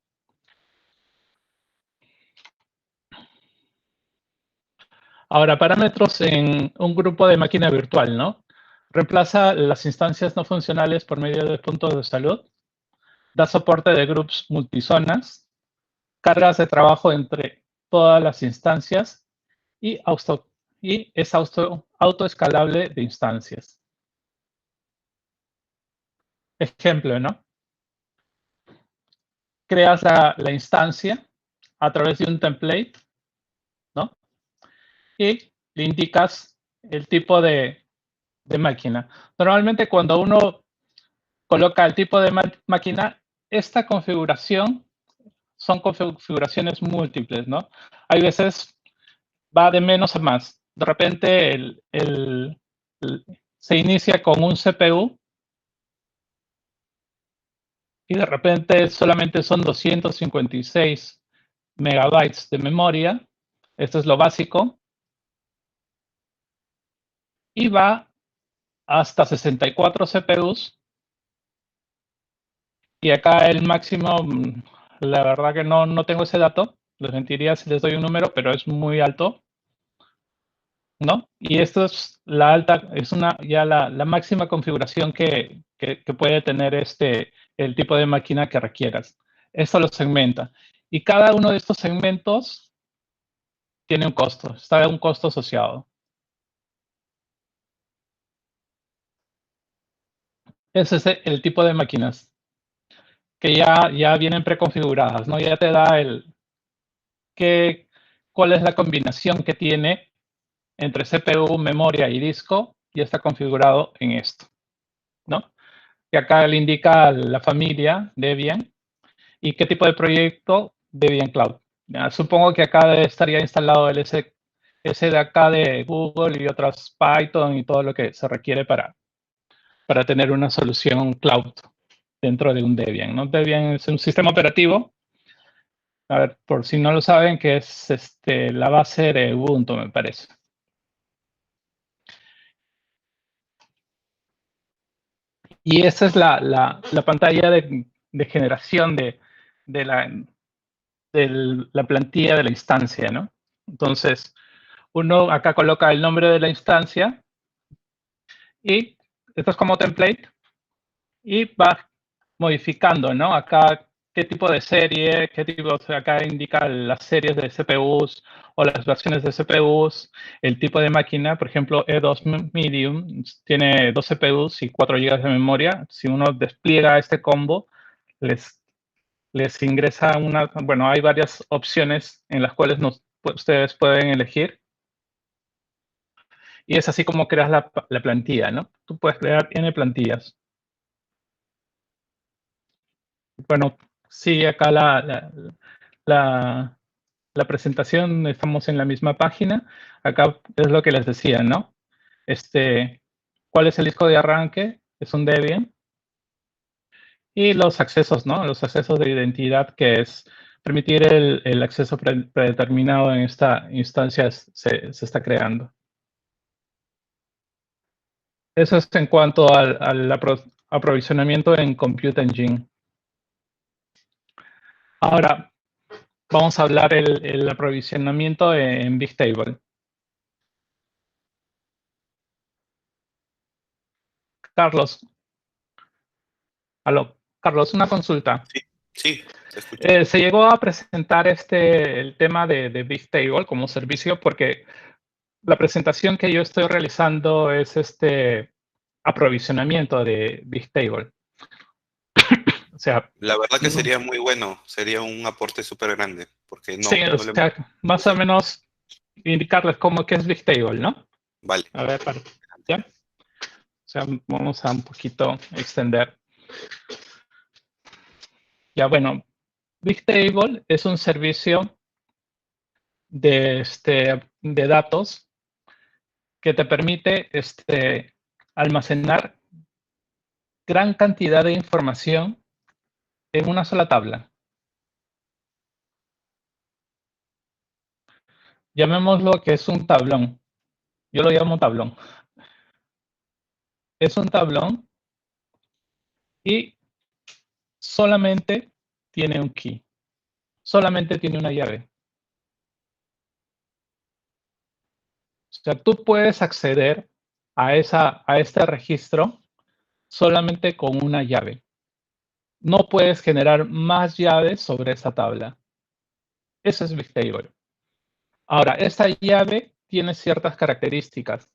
Ahora, parámetros en un grupo de máquina virtual, ¿no? Reemplaza las instancias no funcionales por medio de puntos de salud, da soporte de groups multizonas, cargas de trabajo entre todas las instancias y es autoescalable de instancias. Ejemplo, ¿no? Creas la instancia a través de un template, ¿no? Y le indicas el tipo de máquina. Normalmente cuando uno coloca el tipo de máquina, esta configuración son configuraciones múltiples, ¿no? Hay veces va de menos a más. De repente se inicia con un CPU y de repente solamente son 256 megabytes de memoria. Esto es lo básico. Y va hasta 64 CPUs. Y acá el máximo, la verdad que no tengo ese dato. Les mentiría si les doy un número, pero es muy alto, ¿no? Y esto es la alta, es ya la máxima configuración que puede tener el tipo de máquina que requieras. Esto lo segmenta. Y cada uno de estos segmentos tiene un costo, está un costo asociado. Ese es el tipo de máquinas que ya vienen preconfiguradas, ¿no? Ya te da cuál es la combinación que tiene entre CPU, memoria y disco, ya está configurado en esto, ¿no? Y acá le indica la familia Debian y qué tipo de proyecto Debian Cloud. Ya, supongo que acá estaría instalado el ese de acá de Google y otras Python y todo lo que se requiere para tener una solución cloud dentro de un Debian, ¿no? Debian es un sistema operativo. A ver, por si no lo saben, que es la base de Ubuntu, me parece. Y esa es la pantalla de generación de la plantilla de la instancia, ¿no? Entonces, uno acá coloca el nombre de la instancia y esto es como template y va modificando, ¿no? Acá qué tipo de serie, qué tipo, o sea, acá indica las series de CPUs o las versiones de CPUs, el tipo de máquina, por ejemplo, E2 Medium tiene 2 CPUs y 4 GB de memoria. Si uno despliega este combo, les ingresa bueno, hay varias opciones en las cuales ustedes pueden elegir. Y es así como creas la plantilla, ¿no? Tú puedes crear N plantillas. Bueno, sí, acá la presentación, estamos en la misma página. Acá es lo que les decía, ¿no? ¿Cuál es el disco de arranque? Es un Debian. Y los accesos, ¿no? Los accesos de identidad, que es permitir el acceso predeterminado en esta instancia se está creando. Eso es en cuanto al aprovisionamiento en Compute Engine. Ahora, vamos a hablar el aprovisionamiento en Bigtable. Carlos. Aló, Carlos, una consulta. Sí, te escucho. Se llegó a presentar el tema de Bigtable como servicio porque la presentación que yo estoy realizando es aprovisionamiento de Bigtable. O sea, La verdad que sería muy bueno, sería un aporte súper grande, porque no, sí, o no sea, más o menos indicarles qué es Bigtable, ¿no? Vale. A ver, ¿ya? O sea, vamos a un poquito extender. Ya, bueno, Bigtable es un servicio de datos que te permite almacenar gran cantidad de información en una sola tabla. Llamémoslo que es un tablón. Yo lo llamo tablón. Es un tablón y solamente tiene un key. Solamente tiene una llave. O sea, tú puedes acceder a este registro solamente con una llave. No puedes generar más llaves sobre esa tabla. Eso es Bigtable. Ahora, esta llave tiene ciertas características.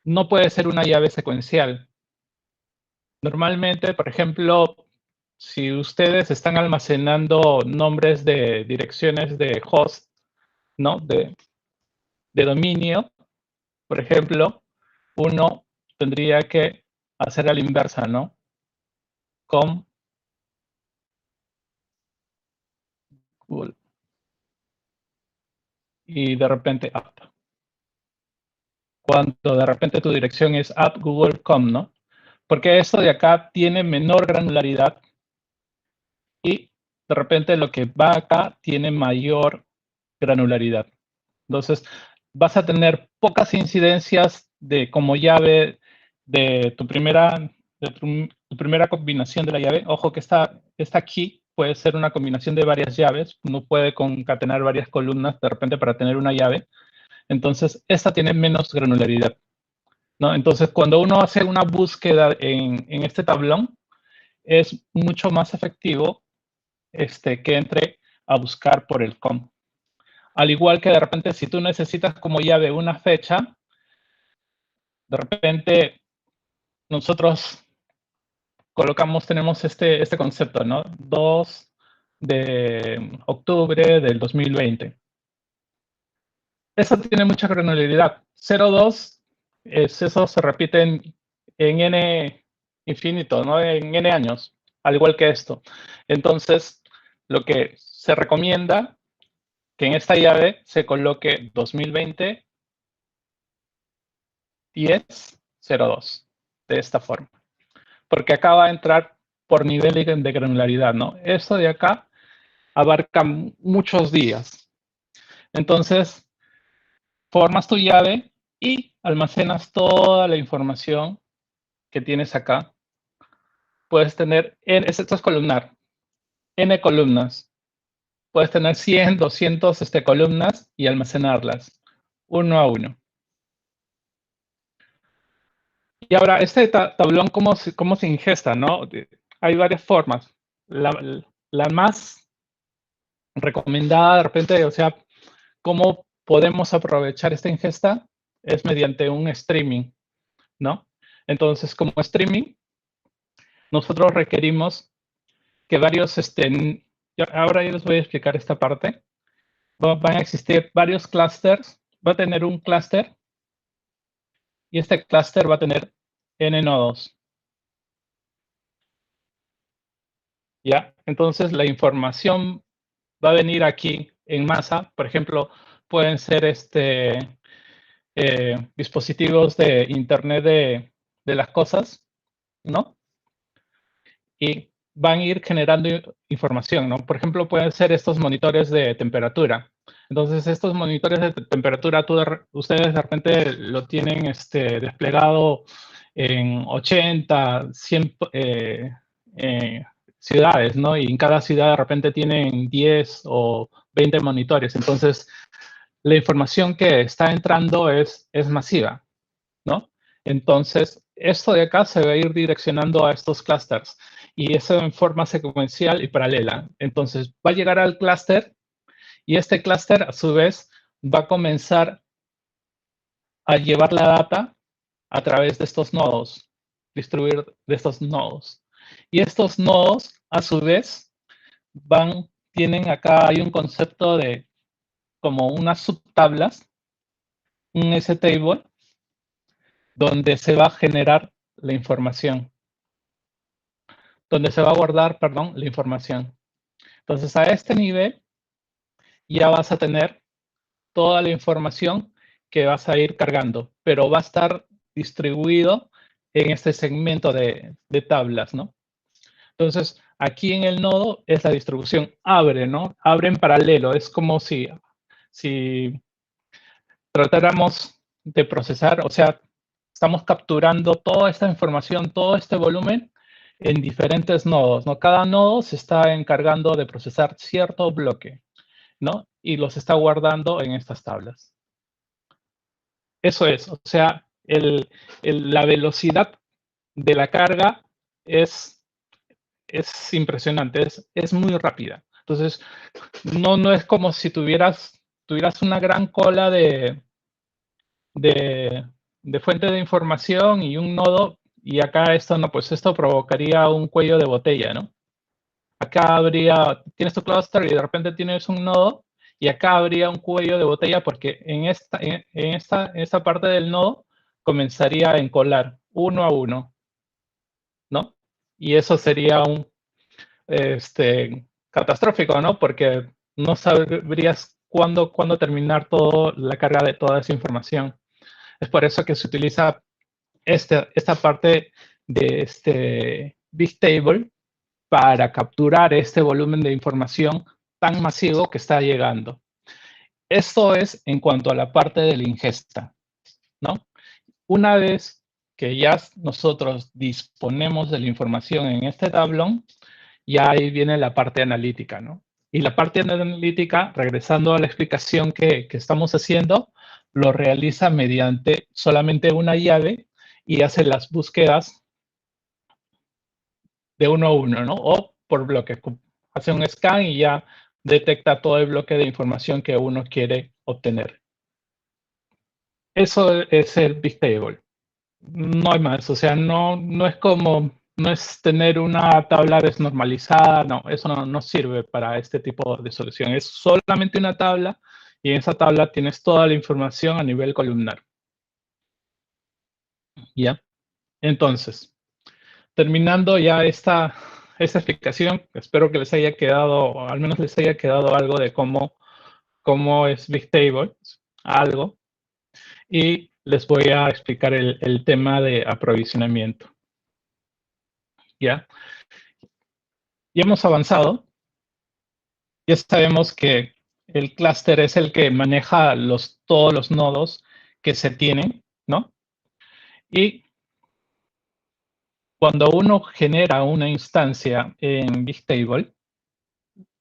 No puede ser una llave secuencial. Normalmente, por ejemplo, si ustedes están almacenando nombres de direcciones de host, ¿no? De dominio, por ejemplo, uno tendría que hacer a la inversa, ¿no? Com Google. Y de repente app. Cuando de repente tu dirección es app google.com, ¿no? Porque esto de acá tiene menor granularidad y de repente lo que va acá tiene mayor granularidad. Entonces, vas a tener pocas incidencias como llave de tu primera combinación de la llave. Ojo que esta key puede ser una combinación de varias llaves. Uno puede concatenar varias columnas de repente para tener una llave. Entonces, esta tiene menos granularidad, ¿no? Entonces, cuando uno hace una búsqueda en este tablón, es mucho más efectivo que entre a buscar por el com. Al igual que de repente, si tú necesitas como llave una fecha, de repente nosotros tenemos este concepto, ¿no? 2 de octubre del 2020. Eso tiene mucha granularidad. 0,2, eso se repite en n infinito, ¿no? En n años, al igual que esto. Entonces, lo que se recomienda que en esta llave se coloque 2020 10,02 de esta forma. Porque acá va a entrar por nivel de granularidad, ¿no? Esto de acá abarca muchos días. Entonces, formas tu llave y almacenas toda la información que tienes acá puedes tener, esto es columnar, n columnas. Puedes tener 100, 200 columnas y almacenarlas, uno a uno. Y ahora, este tablón, ¿cómo se ingesta, no? Hay varias formas. La más recomendada, de repente, o sea, ¿cómo podemos aprovechar esta ingesta? Es mediante un streaming, ¿no? Entonces, como streaming, nosotros requerimos que varios, ahora yo les voy a explicar esta parte. Van a existir varios clusters. Va a tener un clúster y este clúster va a tener n nodos. ¿Ya? Entonces, la información va a venir aquí en masa. Por ejemplo, pueden ser dispositivos de Internet de las cosas, ¿no? Y van a ir generando información, ¿no? Por ejemplo, pueden ser estos monitores de temperatura. Entonces, estos monitores de temperatura, ustedes de repente lo tienen desplegado en 80, 100 ciudades, ¿no? Y en cada ciudad de repente tienen 10 o 20 monitores. Entonces, la información que está entrando es masiva, ¿no? Entonces, esto de acá se va a ir direccionando a estos clusters y eso en forma secuencial y paralela. Entonces, va a llegar al clúster y este clúster, a su vez, va a comenzar a llevar la data a través de estos nodos, distribuir de estos nodos. Y estos nodos, a su vez, tienen acá, hay un concepto de como unas subtablas, un S-table, donde se va a generar la información, donde se va a guardar, perdón, la información. Entonces, a este nivel ya vas a tener toda la información que vas a ir cargando, pero va a estar distribuido en este segmento de tablas, ¿no? Entonces, aquí en el nodo es la distribución abre, ¿no? Abre en paralelo. Es como si tratáramos de procesar, o sea, estamos capturando toda esta información, todo este volumen en diferentes nodos, ¿no? Cada nodo se está encargando de procesar cierto bloque, ¿no? Y los está guardando en estas tablas. Eso es, o sea, la velocidad de la carga es impresionante, es muy rápida. Entonces, no es como si tuvieras una gran cola de fuente de información y un nodo, y acá esto no, pues esto provocaría un cuello de botella, ¿no? Acá tienes tu clúster y de repente tienes un nodo, y acá habría un cuello de botella porque en esta parte del nodo comenzaría a encolar uno a uno, ¿no? Y eso sería catastrófico, ¿no? Porque no sabrías cuándo terminar la carga de toda esa información. Es por eso que se utiliza esta parte de este Bigtable para capturar este volumen de información tan masivo que está llegando. Esto es en cuanto a la parte de la ingesta, ¿no? Una vez que ya nosotros disponemos de la información en este tablón, ya ahí viene la parte analítica, ¿no? Y la parte analítica, regresando a la explicación que estamos haciendo, lo realiza mediante solamente una llave y hace las búsquedas de uno a uno, ¿no? O por bloque. Hace un scan y ya detecta todo el bloque de información que uno quiere obtener. Eso es el Bigtable. No hay más, o sea, no es tener una tabla desnormalizada, no, eso no sirve para este tipo de solución. Es solamente una tabla y en esa tabla tienes toda la información a nivel columnar. ¿Ya? Entonces, terminando ya esta explicación, espero que les haya quedado, o al menos les haya quedado algo de cómo es Bigtable, algo, y les voy a explicar el tema de aprovisionamiento. ¿Ya? Ya hemos avanzado. Ya sabemos que el clúster es el que maneja todos los nodos que se tienen, ¿no? Y Cuando uno genera una instancia en Bigtable,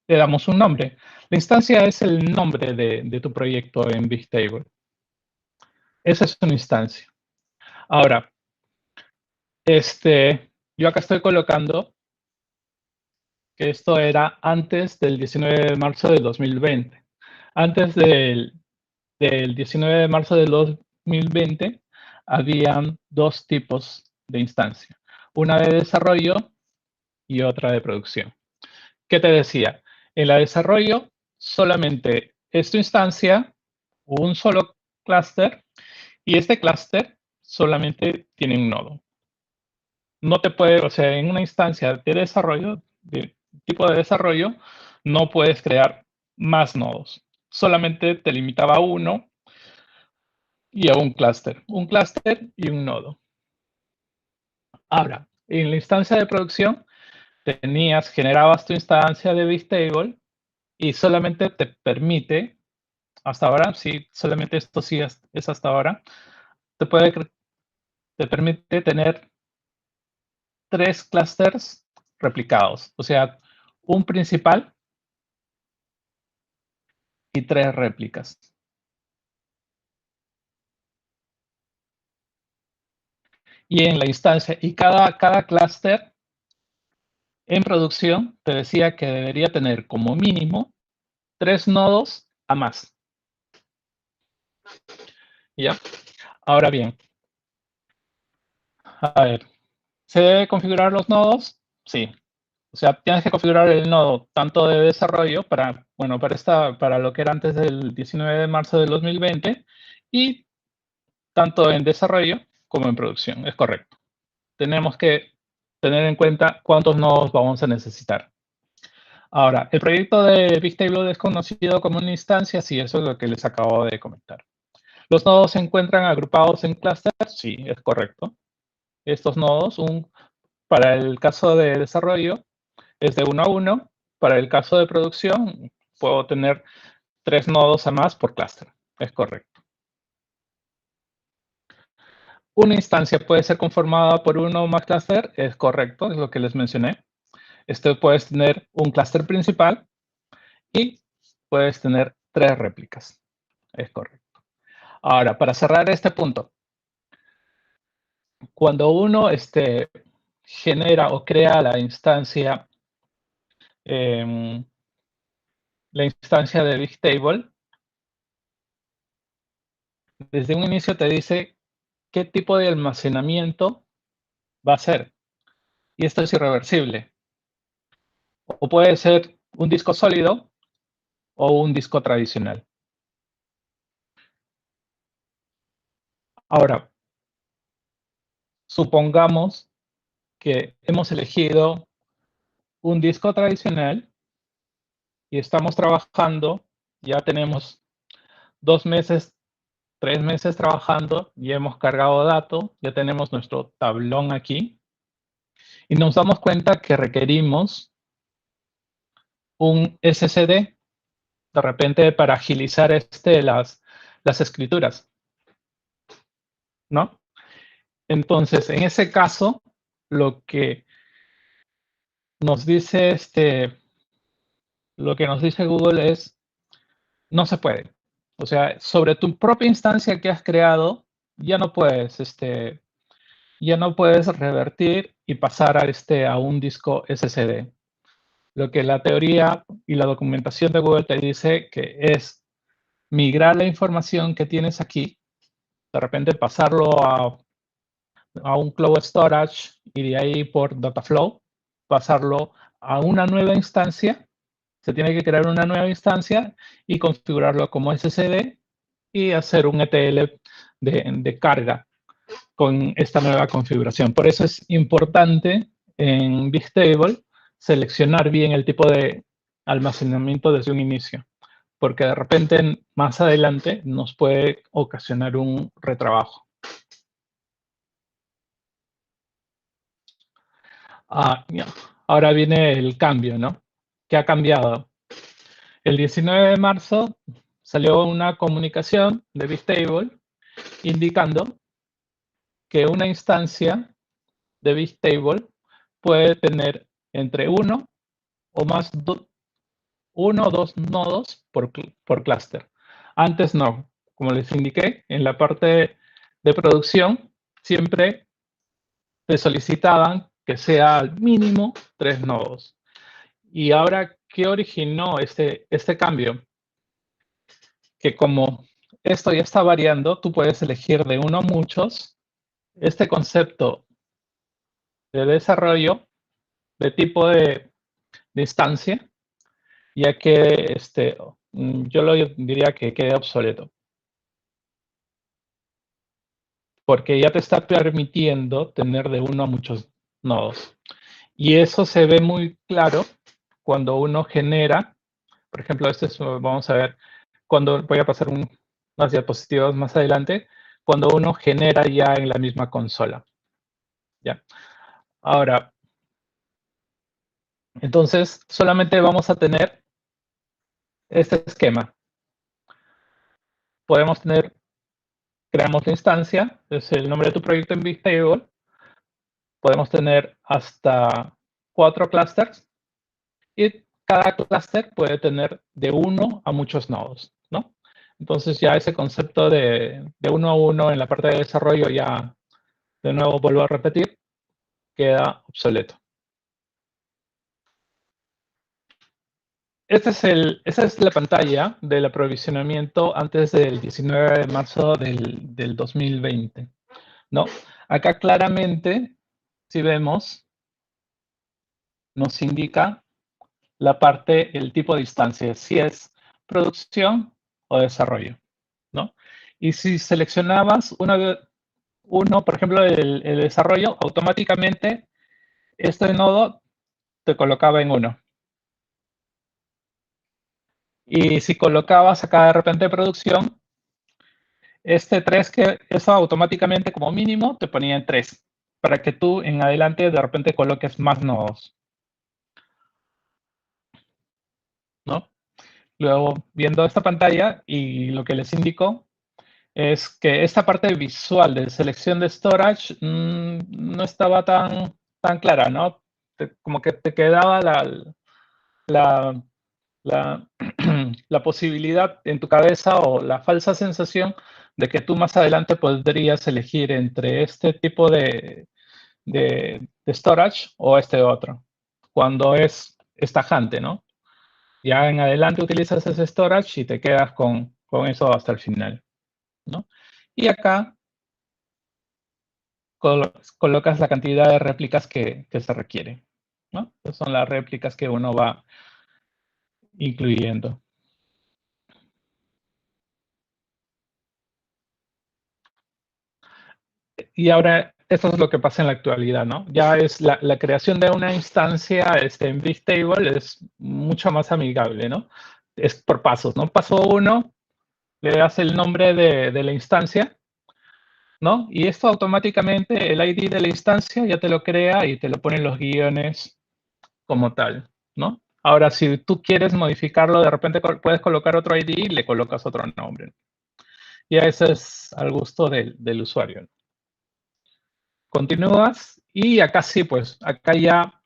le damos un nombre. La instancia es el nombre de tu proyecto en Bigtable. Esa es una instancia. Ahora, yo acá estoy colocando que esto era antes del 19 de marzo de 2020. Antes del 19 de marzo de 2020, habían dos tipos de instancia. Una de desarrollo y otra de producción. ¿Qué te decía? En la de desarrollo, solamente es tu instancia, un solo clúster, y este clúster solamente tiene un nodo. No te puede, o sea, en una instancia de desarrollo, de tipo de desarrollo, no puedes crear más nodos. Solamente te limitaba a uno y a un clúster y un nodo. Ahora, en la instancia de producción, generabas tu instancia de Bigtable y solamente te permite, hasta ahora, sí, solamente esto sí es hasta ahora, te permite tener 3 clusters replicados, o sea, un principal y 3 réplicas. Y en la instancia, y cada clúster en producción te decía que debería tener como mínimo 3 nodos a más. ¿Ya? Ahora bien, a ver, ¿se debe configurar los nodos? Sí. O sea, tienes que configurar el nodo tanto de desarrollo para lo que era antes del 19 de marzo del 2020 y tanto en desarrollo como en producción. Es correcto. Tenemos que tener en cuenta cuántos nodos vamos a necesitar. Ahora, el proyecto de Bigtable es conocido como una instancia, sí, eso es lo que les acabo de comentar. ¿Los nodos se encuentran agrupados en clústeres? Sí, es correcto. Estos nodos, para el caso de desarrollo, es de 1 a 1. Para el caso de producción, puedo tener 3 nodos a más por clúster. Es correcto. Una instancia puede ser conformada por uno o más clúster. Es correcto, es lo que les mencioné. Puedes tener un clúster principal y puedes tener 3 réplicas. Es correcto. Ahora, para cerrar este punto, cuando uno genera o crea la instancia de Bigtable, desde un inicio te dice qué tipo de almacenamiento va a ser. Y esto es irreversible. O puede ser un disco sólido o un disco tradicional. Ahora, supongamos que hemos elegido un disco tradicional y estamos trabajando, ya tenemos 2 meses, 3 meses trabajando, ya hemos cargado datos, ya tenemos nuestro tablón aquí y nos damos cuenta que requerimos un SSD de repente para agilizar las escrituras, ¿no? Entonces, en ese caso, lo que nos dice Google es, no se puede. O sea, sobre tu propia instancia que has creado, ya no puedes revertir y pasar a un disco SSD. Lo que la teoría y la documentación de Google te dice que es migrar la información que tienes aquí, de repente pasarlo a un Cloud Storage y de ahí por Dataflow, pasarlo a una nueva instancia. Se tiene que crear una nueva instancia y configurarlo como SSD y hacer un ETL de carga con esta nueva configuración. Por eso es importante en Bigtable seleccionar bien el tipo de almacenamiento desde un inicio, porque de repente más adelante nos puede ocasionar un retrabajo. Ahora viene el cambio, ¿no? ¿Qué ha cambiado? El 19 de marzo salió una comunicación de Bigtable indicando que una instancia de Bigtable puede tener entre uno o dos nodos por clúster. Antes no. Como les indiqué, en la parte de producción siempre te solicitaban que sea al mínimo 3 nodos. Y ahora, ¿qué originó este cambio? Que como esto ya está variando, tú puedes elegir de uno a muchos. Este concepto de desarrollo de tipo de instancia, ya que yo lo diría que queda obsoleto. Porque ya te está permitiendo tener de uno a muchos nodos. Y eso se ve muy claro cuando uno genera, por ejemplo, vamos a ver, cuando voy a pasar unas diapositivas más adelante, cuando uno genera ya en la misma consola. ¿Ya? Ahora, entonces solamente vamos a tener este esquema. Podemos tener, creamos la instancia, es el nombre de tu proyecto en Bigtable. Podemos tener hasta 4 clusters y cada clúster puede tener de uno a muchos nodos, ¿no? Entonces ya ese concepto de uno a uno en la parte de desarrollo ya, de nuevo vuelvo a repetir, queda obsoleto. Esa es la pantalla del aprovisionamiento antes del 19 de marzo del 2020, ¿no? Acá claramente, si vemos, nos indica la parte, el tipo de instancia, si es producción o desarrollo, ¿no? Y si seleccionabas uno, por ejemplo, el desarrollo, automáticamente este nodo te colocaba en 1. Y si colocabas acá de repente producción, este 3, que eso automáticamente como mínimo te ponía en 3, para que tú en adelante de repente coloques más nodos, ¿no? Luego, viendo esta pantalla y lo que les indico, es que esta parte visual de selección de storage no estaba tan clara, ¿no? Como que te quedaba la posibilidad en tu cabeza o la falsa sensación de que tú más adelante podrías elegir entre este tipo de storage o este otro, cuando es tajante, ¿no? Ya en adelante utilizas ese storage y te quedas con eso hasta el final, ¿no? Y acá colocas la cantidad de réplicas que se requiere, ¿no? Esas son las réplicas que uno va incluyendo. Y ahora, esto es lo que pasa en la actualidad, ¿no? Ya es la creación de una instancia en Bigtable es mucho más amigable, ¿no? Es por pasos, ¿no? Paso 1, le das el nombre de la instancia, ¿no? Y esto automáticamente, el ID de la instancia ya te lo crea y te lo pone en los guiones como tal, ¿no? Ahora, si tú quieres modificarlo, de repente puedes colocar otro ID y le colocas otro nombre. Ya eso es al gusto del usuario. Continúas y acá sí, pues, acá ya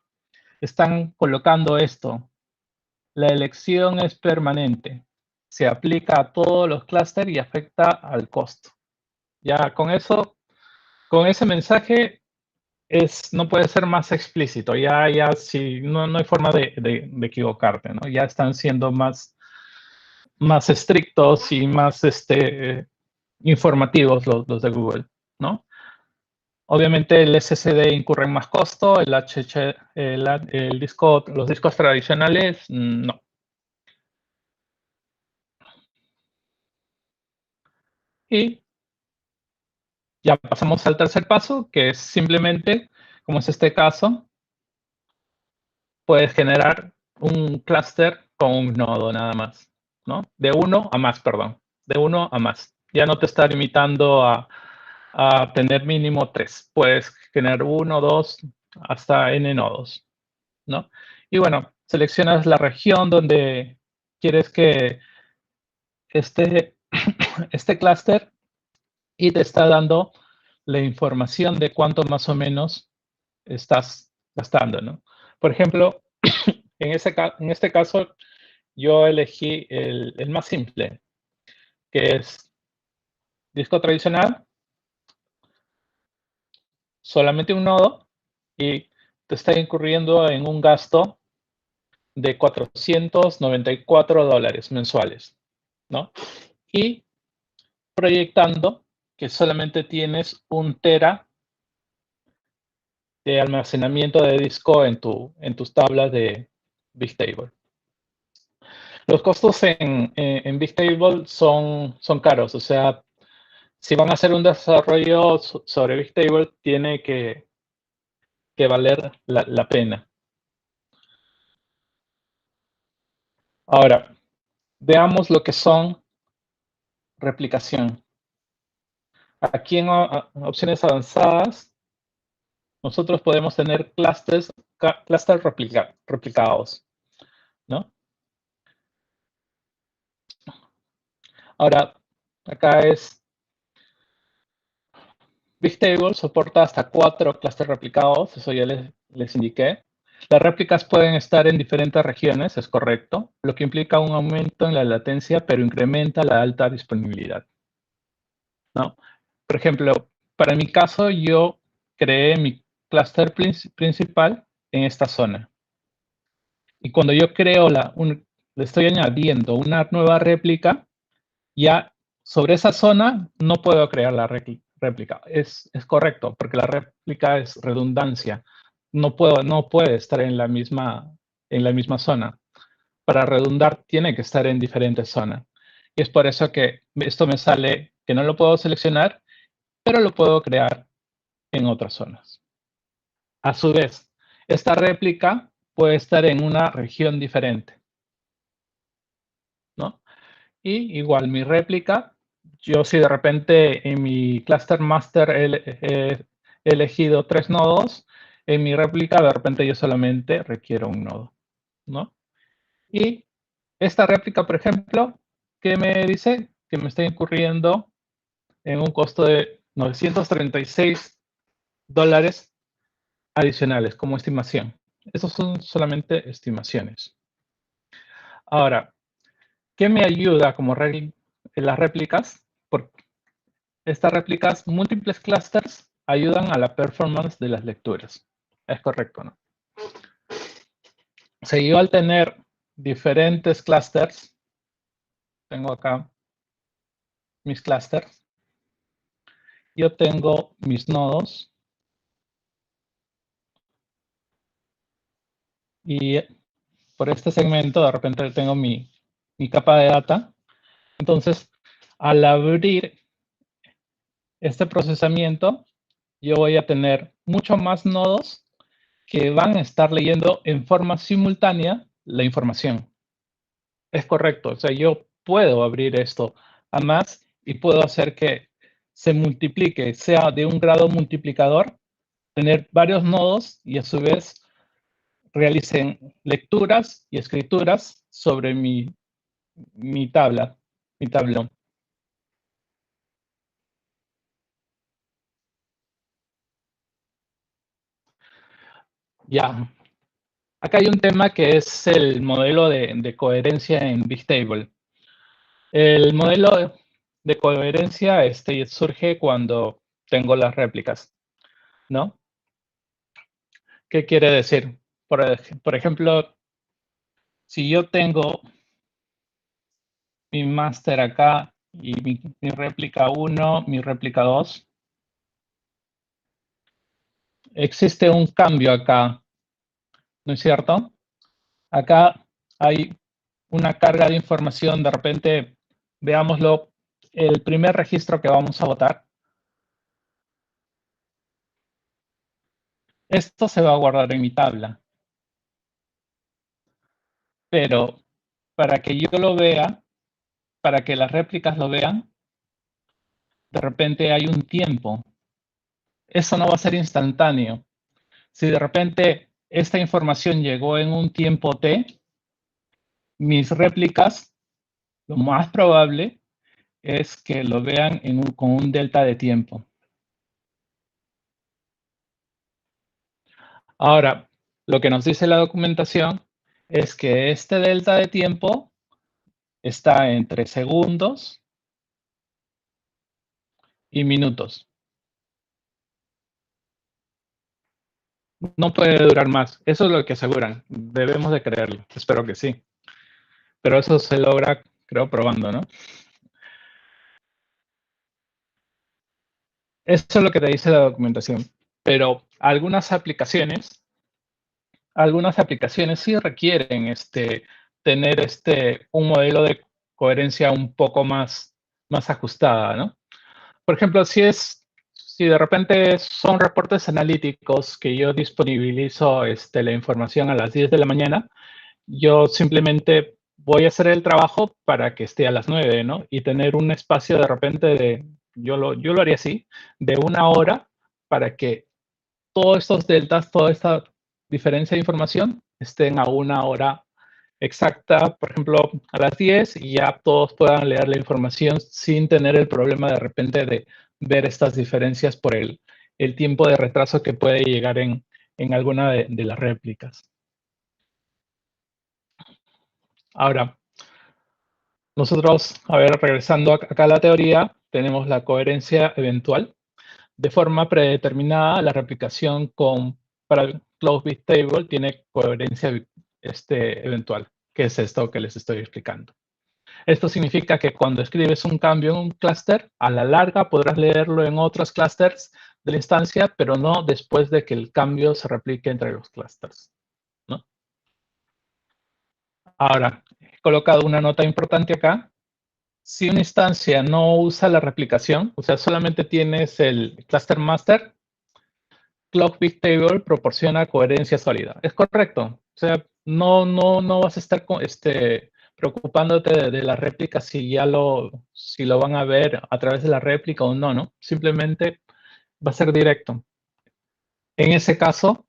están colocando esto. La elección es permanente. Se aplica a todos los clústeres y afecta al costo. Ya con eso, con ese mensaje, no puede ser más explícito. Ya sí, no hay forma de equivocarte, ¿no? Ya están siendo más estrictos y más informativos los de Google, ¿no? Obviamente el SSD incurre en más costo, los discos tradicionales, no. Y ya pasamos al tercer paso, que es simplemente, como es este caso, puedes generar un clúster con un nodo nada más, ¿no? De uno a más, perdón. De uno a más. Ya no te está limitando a tener mínimo 3. Puedes generar 1, 2, hasta n nodos, ¿no? Y bueno, seleccionas la región donde quieres que esté este clúster y te está dando la información de cuánto más o menos estás gastando, ¿no? Por ejemplo, en este caso, yo elegí el más simple, que es disco tradicional, solamente un nodo, y te está incurriendo en un gasto de $494 mensuales, ¿no? Y proyectando que solamente tienes 1 tera de almacenamiento de disco en tus tablas de Bigtable. Los costos en Bigtable son caros, o sea, si van a hacer un desarrollo sobre Bigtable, tiene que valer la pena. Ahora, veamos lo que son replicación. Aquí en opciones avanzadas, nosotros podemos tener clústeres replicados, ¿no? Ahora, acá es Bigtable soporta hasta 4 clústeres replicados, eso ya les indiqué. Las réplicas pueden estar en diferentes regiones, es correcto, lo que implica un aumento en la latencia, pero incrementa la alta disponibilidad, ¿no? Por ejemplo, para mi caso, yo creé mi clúster principal en esta zona. Y cuando yo creo le estoy añadiendo una nueva réplica, ya sobre esa zona no puedo crear la réplica. Es correcto, porque la réplica es redundancia. No puede estar en la misma zona. Para redundar tiene que estar en diferentes zonas. Y es por eso que esto me sale que no lo puedo seleccionar, pero lo puedo crear en otras zonas. A su vez, esta réplica puede estar en una región diferente, ¿no? Y igual mi réplica, yo si de repente en mi cluster master he elegido 3 nodos, en mi réplica de repente yo solamente requiero un nodo, ¿no? Y esta réplica, por ejemplo, ¿qué me dice? Que me está incurriendo en un costo de $936 adicionales como estimación. Esas son solamente estimaciones. Ahora, ¿qué me ayuda como en las réplicas? Porque estas réplicas, múltiples clusters, ayudan a la performance de las lecturas. Es correcto, ¿no? O sea, yo al tener diferentes clusters, tengo acá mis clusters, yo tengo mis nodos, y por este segmento de repente tengo mi capa de data. Entonces, al abrir este procesamiento, yo voy a tener mucho más nodos que van a estar leyendo en forma simultánea la información. Es correcto, o sea, yo puedo abrir esto a más y puedo hacer que se multiplique, sea de un grado multiplicador, tener varios nodos y a su vez realicen lecturas y escrituras sobre mi tablón. Ya, acá hay un tema que es el modelo de coherencia en Bigtable. El modelo de coherencia surge cuando tengo las réplicas, ¿no? ¿Qué quiere decir? Por ejemplo, si yo tengo mi máster acá y mi réplica 1, mi réplica 2, existe un cambio acá, ¿no es cierto? Acá hay una carga de información, de repente, veámoslo, el primer registro que vamos a botar. Esto se va a guardar en mi tabla. Pero para que yo lo vea, para que las réplicas lo vean, de repente hay un tiempo. Eso no va a ser instantáneo. Si de repente esta información llegó en un tiempo T, mis réplicas, lo más probable es que lo vean con un delta de tiempo. Ahora, lo que nos dice la documentación es que este delta de tiempo está entre segundos y minutos. No puede durar más. Eso es lo que aseguran. Debemos de creerlo. Espero que sí. Pero eso se logra, creo, probando, ¿no? Eso es lo que te dice la documentación. Pero algunas aplicaciones sí requieren tener un modelo de coherencia un poco más ajustada, ¿no? Por ejemplo, si de repente son reportes analíticos que yo disponibilizo la información a las 10 de la mañana, yo simplemente voy a hacer el trabajo para que esté a las 9, ¿no? Y tener un espacio de repente yo lo haría así, de 1 hora para que todos estos deltas, toda esta diferencia de información estén a 1 hora exacta, por ejemplo, a las 10 y ya todos puedan leer la información sin tener el problema de repente de ver estas diferencias por el tiempo de retraso que puede llegar en alguna de las réplicas. Ahora, nosotros, a ver, regresando acá a la teoría, tenemos la coherencia eventual. De forma predeterminada, la replicación para el closed bit table tiene coherencia eventual, que es esto que les estoy explicando. Esto significa que cuando escribes un cambio en un clúster, a la larga podrás leerlo en otros clústeres de la instancia, pero no después de que el cambio se replique entre los clústeres, ¿no? Ahora, he colocado una nota importante acá. Si una instancia no usa la replicación, o sea, solamente tienes el cluster master, Clock Big Table proporciona coherencia sólida. Es correcto. O sea, no vas a estar preocupándote de la réplica si lo van a ver a través de la réplica o no, ¿no? Simplemente va a ser directo. En ese caso,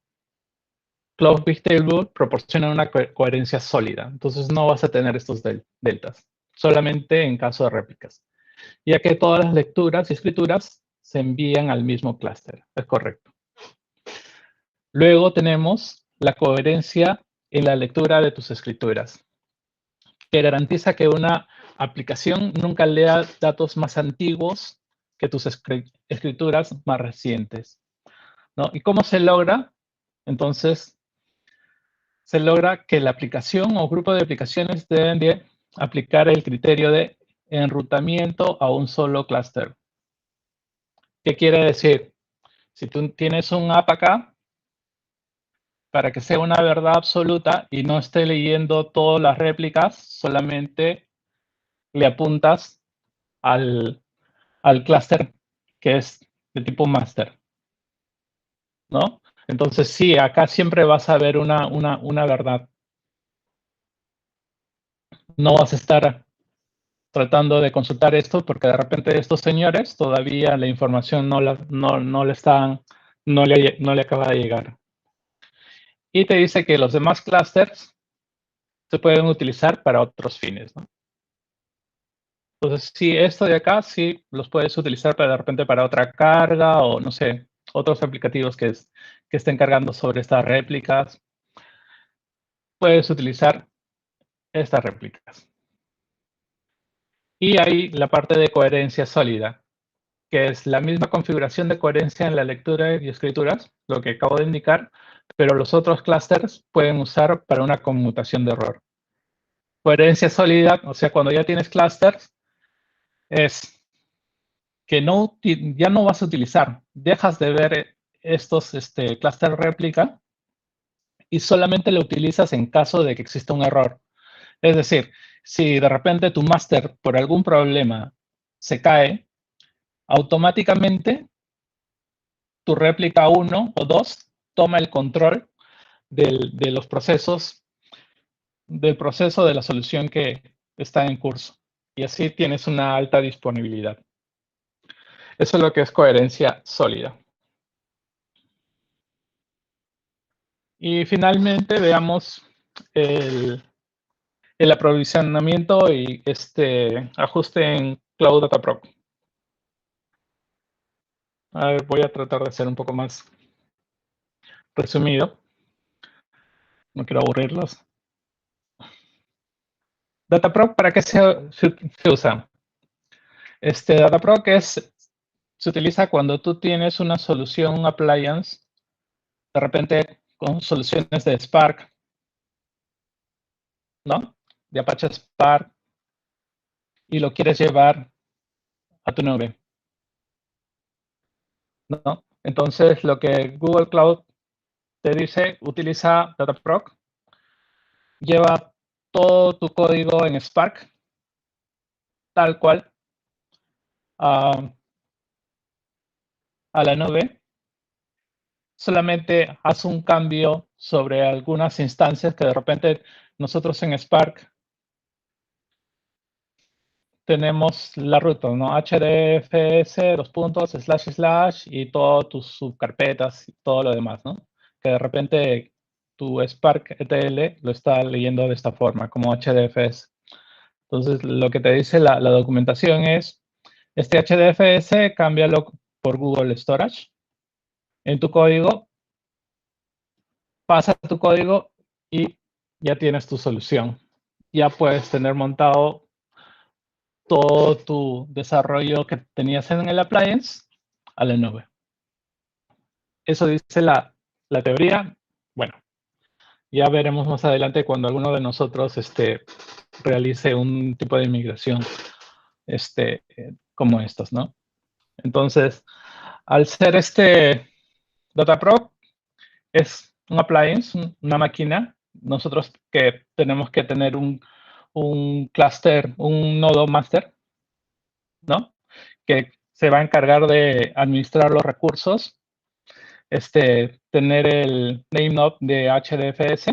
Clock Big Table proporciona una coherencia sólida. Entonces no vas a tener estos deltas. Solamente en caso de réplicas. Ya que todas las lecturas y escrituras se envían al mismo clúster. Es correcto. Luego tenemos la coherencia en la lectura de tus escrituras, que garantiza que una aplicación nunca lea datos más antiguos que tus escrituras más recientes, ¿no? ¿Y cómo se logra? Entonces, se logra que la aplicación o grupo de aplicaciones deben de aplicar el criterio de enrutamiento a un solo clúster. ¿Qué quiere decir? Si tú tienes un app acá, para que sea una verdad absoluta y no esté leyendo todas las réplicas, solamente le apuntas al clúster que es de tipo master, ¿no? Entonces, sí, acá siempre vas a ver una verdad. No vas a estar tratando de consultar esto porque de repente estos señores todavía la información no le acaba de llegar. Y te dice que los demás clústeres se pueden utilizar para otros fines, ¿no? Entonces, sí, esto de acá, sí, los puedes utilizar de repente para otra carga o, no sé, otros aplicativos que estén cargando sobre estas réplicas. Puedes utilizar estas réplicas. Y hay la parte de coherencia sólida, que es la misma configuración de coherencia en la lectura y escrituras, lo que acabo de indicar, pero los otros clústeres pueden usar para una conmutación de error. Coherencia sólida, o sea, cuando ya tienes clústeres, es que ya no vas a utilizar. Dejas de ver estos clúster réplica y solamente lo utilizas en caso de que exista un error. Es decir, si de repente tu máster por algún problema se cae, automáticamente tu réplica 1 o 2 toma el control de los procesos, del proceso de la solución que está en curso. Y así tienes una alta disponibilidad. Eso es lo que es coherencia sólida. Y finalmente veamos el aprovisionamiento y ajuste en Cloud Data Prop. A ver, voy a tratar de ser un poco más resumido. no quiero aburrirlos. Dataproc, ¿para qué se usa? Dataproc se utiliza cuando tú tienes una solución, un appliance, de repente con soluciones de Spark, ¿no? De Apache Spark, y lo quieres llevar a tu nube, ¿no? Entonces, lo que Google Cloud te dice, utiliza Dataproc, lleva todo tu código en Spark, tal cual, a la nube. Solamente haz un cambio sobre algunas instancias que de repente nosotros en Spark tenemos la ruta, ¿no? HDFS, // y todas tus subcarpetas y todo lo demás, ¿no? Que de repente tu Spark ETL lo está leyendo de esta forma, como HDFS. Entonces, lo que te dice la documentación es, este HDFS, cámbialo por Google Storage en tu código, pasa tu código y ya tienes tu solución. Ya puedes tener montado todo tu desarrollo que tenías en el appliance a la nube. Eso dice la teoría. Bueno, ya veremos más adelante cuando alguno de nosotros realice un tipo de migración como estos, ¿no? Entonces, al ser Dataproc, es un appliance, una máquina. Nosotros que tenemos que tener un clúster, un nodo master, ¿no? Que se va a encargar de administrar los recursos, tener el name node de HDFS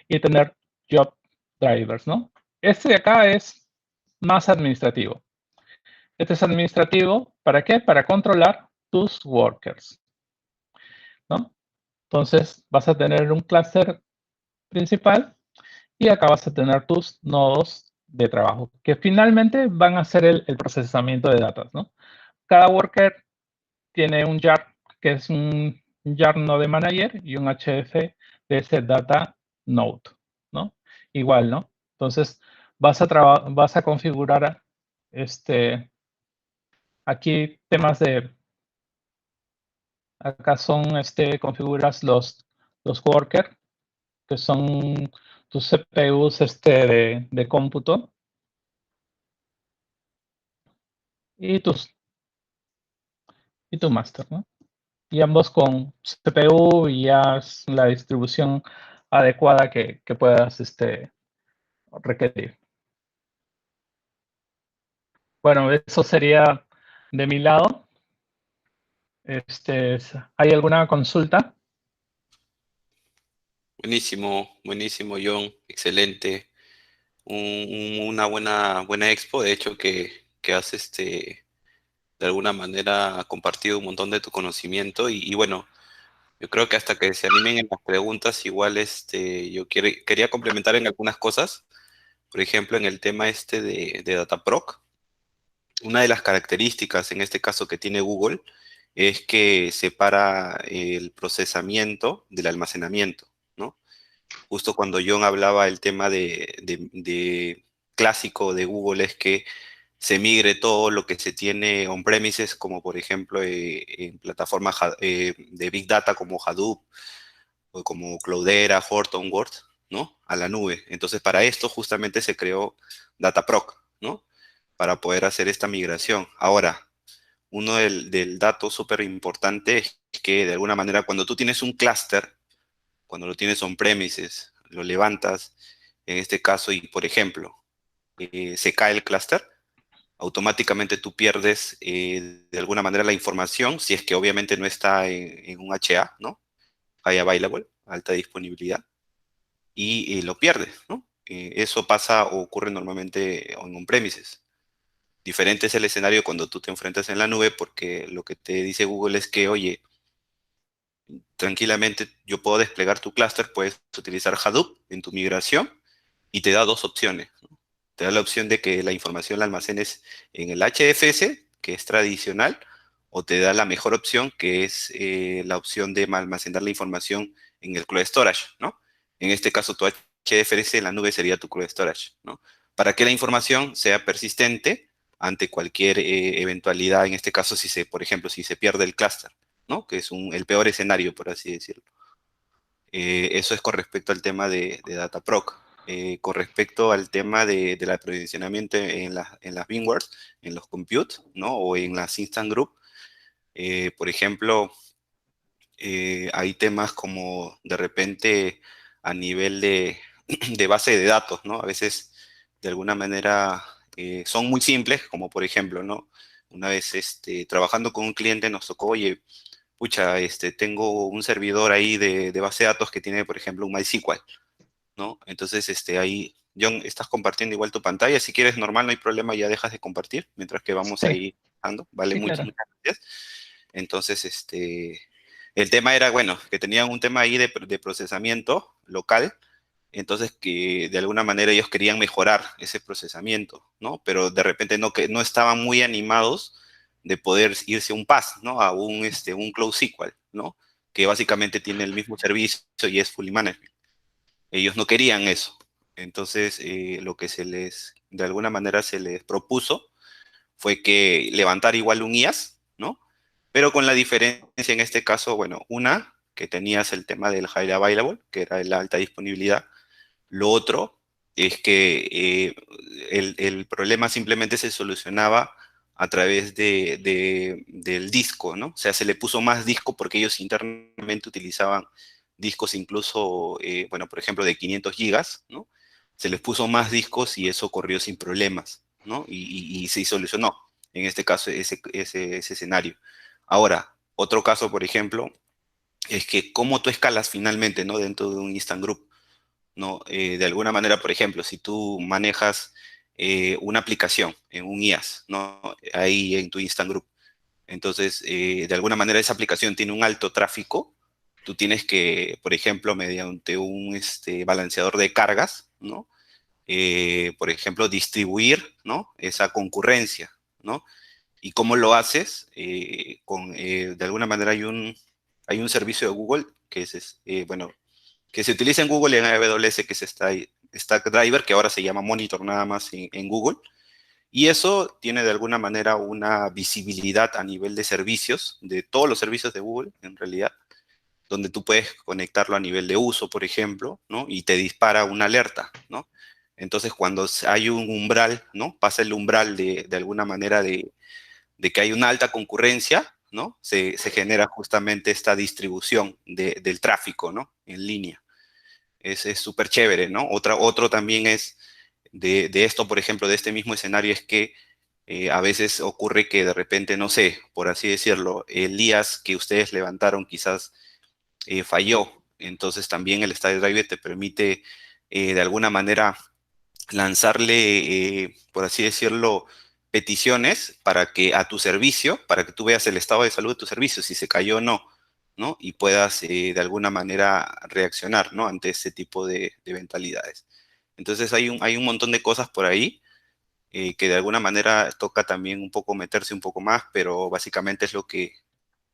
y tener job drivers, ¿no? Este de acá es más administrativo. Este es administrativo, ¿para qué? Para controlar tus workers, ¿no? Entonces, vas a tener un clúster principal y acá vas a tener tus nodos de trabajo, que finalmente van a hacer el procesamiento de datos, ¿no? Cada worker tiene un jar, que es un jar node manager, y un HF de ese data node, ¿no? Igual, ¿no? Entonces, vas a configurar aquí temas de, acá son, configuras los workers, que son tus CPUs de cómputo, y tu master, ¿no? Y ambos con CPU y ya la distribución adecuada que puedas requerir. Bueno, eso sería de mi lado. ¿Hay alguna consulta? Buenísimo, buenísimo, John. Excelente. Una buena expo. De hecho, que has de alguna manera compartido un montón de tu conocimiento. Y bueno, yo creo que hasta que se animen en las preguntas, igual yo quería complementar en algunas cosas. Por ejemplo, en el tema de Dataproc, una de las características en este caso que tiene Google es que separa el procesamiento del almacenamiento, ¿no? Justo cuando John hablaba el tema de clásico de Google es que se migre todo lo que se tiene on-premises, como por ejemplo en plataformas de Big Data como Hadoop, o como Cloudera, Hortonworks, ¿no? A la nube. Entonces, para esto justamente se creó Dataproc, ¿no? Para poder hacer esta migración. Ahora, uno del dato súper importante es que de alguna manera cuando tú tienes un clúster, cuando lo tienes on-premises, lo levantas, en este caso, y por ejemplo, se cae el clúster, automáticamente tú pierdes de alguna manera la información, si es que obviamente no está en un HA, ¿no? High Available, alta disponibilidad, y lo pierdes, ¿no? Eso pasa o ocurre normalmente en on-premises. Diferente es el escenario cuando tú te enfrentas en la nube, porque lo que te dice Google es que, oye, tranquilamente yo puedo desplegar tu clúster, puedes utilizar Hadoop en tu migración y te da dos opciones, ¿no? Te da la opción de que la información la almacenes en el HDFS, que es tradicional, o te da la mejor opción, que es la opción de almacenar la información en el Cloud Storage, ¿no? En este caso, tu HDFS en la nube sería tu cold storage, ¿no? Para que la información sea persistente ante cualquier eventualidad, en este caso, por ejemplo, si se pierde el clúster, ¿no? Que es el peor escenario, por así decirlo. Eso es con respecto al tema de Dataproc. Con respecto al tema del aprovisionamiento en las VMwares, en los compute, ¿no? O en las Instant Group, por ejemplo, hay temas como de repente a nivel de base de datos, ¿no? A veces, de alguna manera, son muy simples, como por ejemplo, ¿no? Una vez trabajando con un cliente nos tocó, oye, pucha, tengo un servidor ahí de base de datos que tiene, por ejemplo, un MySQL, ¿no? Entonces, ahí, John, estás compartiendo igual tu pantalla. Si quieres, normal, no hay problema, ya dejas de compartir, mientras que vamos Sí, ahí dando. Vale, sí, muchas claro. gracias. Entonces, el tema era, bueno, que tenían un tema ahí de procesamiento local, entonces que de alguna manera ellos querían mejorar ese procesamiento, ¿no? Pero de repente que no estaban muy animados de poder irse a un PaaS, ¿no? A un Cloud SQL, ¿no? Que básicamente tiene el mismo servicio y es fully management. Ellos no querían eso. Entonces, lo que de alguna manera se les propuso fue que levantar igual un IaaS, ¿no? Pero con la diferencia en este caso, bueno, que tenías el tema del high available, que era la alta disponibilidad. Lo otro es que el problema simplemente se solucionaba a través del disco, ¿no? O sea, se le puso más disco porque ellos internamente utilizaban discos incluso, bueno, por ejemplo, de 500 gigas, ¿no? Se les puso más discos y eso corrió sin problemas, ¿no? Y se solucionó, en este caso, ese escenario. Ahora, otro caso, por ejemplo, es que cómo tú escalas finalmente, ¿no? Dentro de un Instant Group, ¿no? De alguna manera, por ejemplo, si tú manejas una aplicación en un IaaS, ¿no? Ahí en tu Instant Group, entonces, de alguna manera esa aplicación tiene un alto tráfico, tú tienes que, por ejemplo, mediante un balanceador de cargas, ¿no? Por ejemplo, distribuir, ¿no? Esa concurrencia, ¿no? ¿Y cómo lo haces? De alguna manera hay un servicio de Google que bueno, que se utiliza en Google y en AWS, que es Stackdriver, que ahora se llama Monitor nada más en Google. Y eso tiene de alguna manera una visibilidad a nivel de servicios, de todos los servicios de Google, en realidad, donde tú puedes conectarlo a nivel de uso, por ejemplo, ¿no? Y te dispara una alerta, ¿no? Entonces, cuando hay un umbral, ¿no? Pasa el umbral de alguna manera de que hay una alta concurrencia, ¿no? Se genera justamente esta distribución del tráfico, ¿no? En línea. Es súper chévere, ¿no? Otro también es de esto, por ejemplo, de este mismo escenario, es que a veces ocurre que de repente, no sé, por así decirlo, el IaaS que ustedes levantaron quizás falló. Entonces también el Stackdriver te permite de alguna manera lanzarle, por así decirlo, peticiones para que a tu servicio, para que tú veas el estado de salud de tu servicio, si se cayó o no, ¿no? Y puedas de alguna manera reaccionar, ¿no? Ante ese tipo de eventualidades. Entonces hay un montón de cosas por ahí que de alguna manera toca también un poco meterse un poco más, pero básicamente es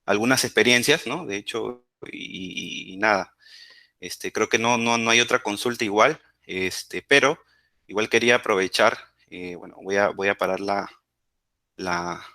algunas experiencias, ¿no? De hecho, y nada, creo que no hay otra consulta igual, pero igual quería aprovechar, bueno, voy a parar la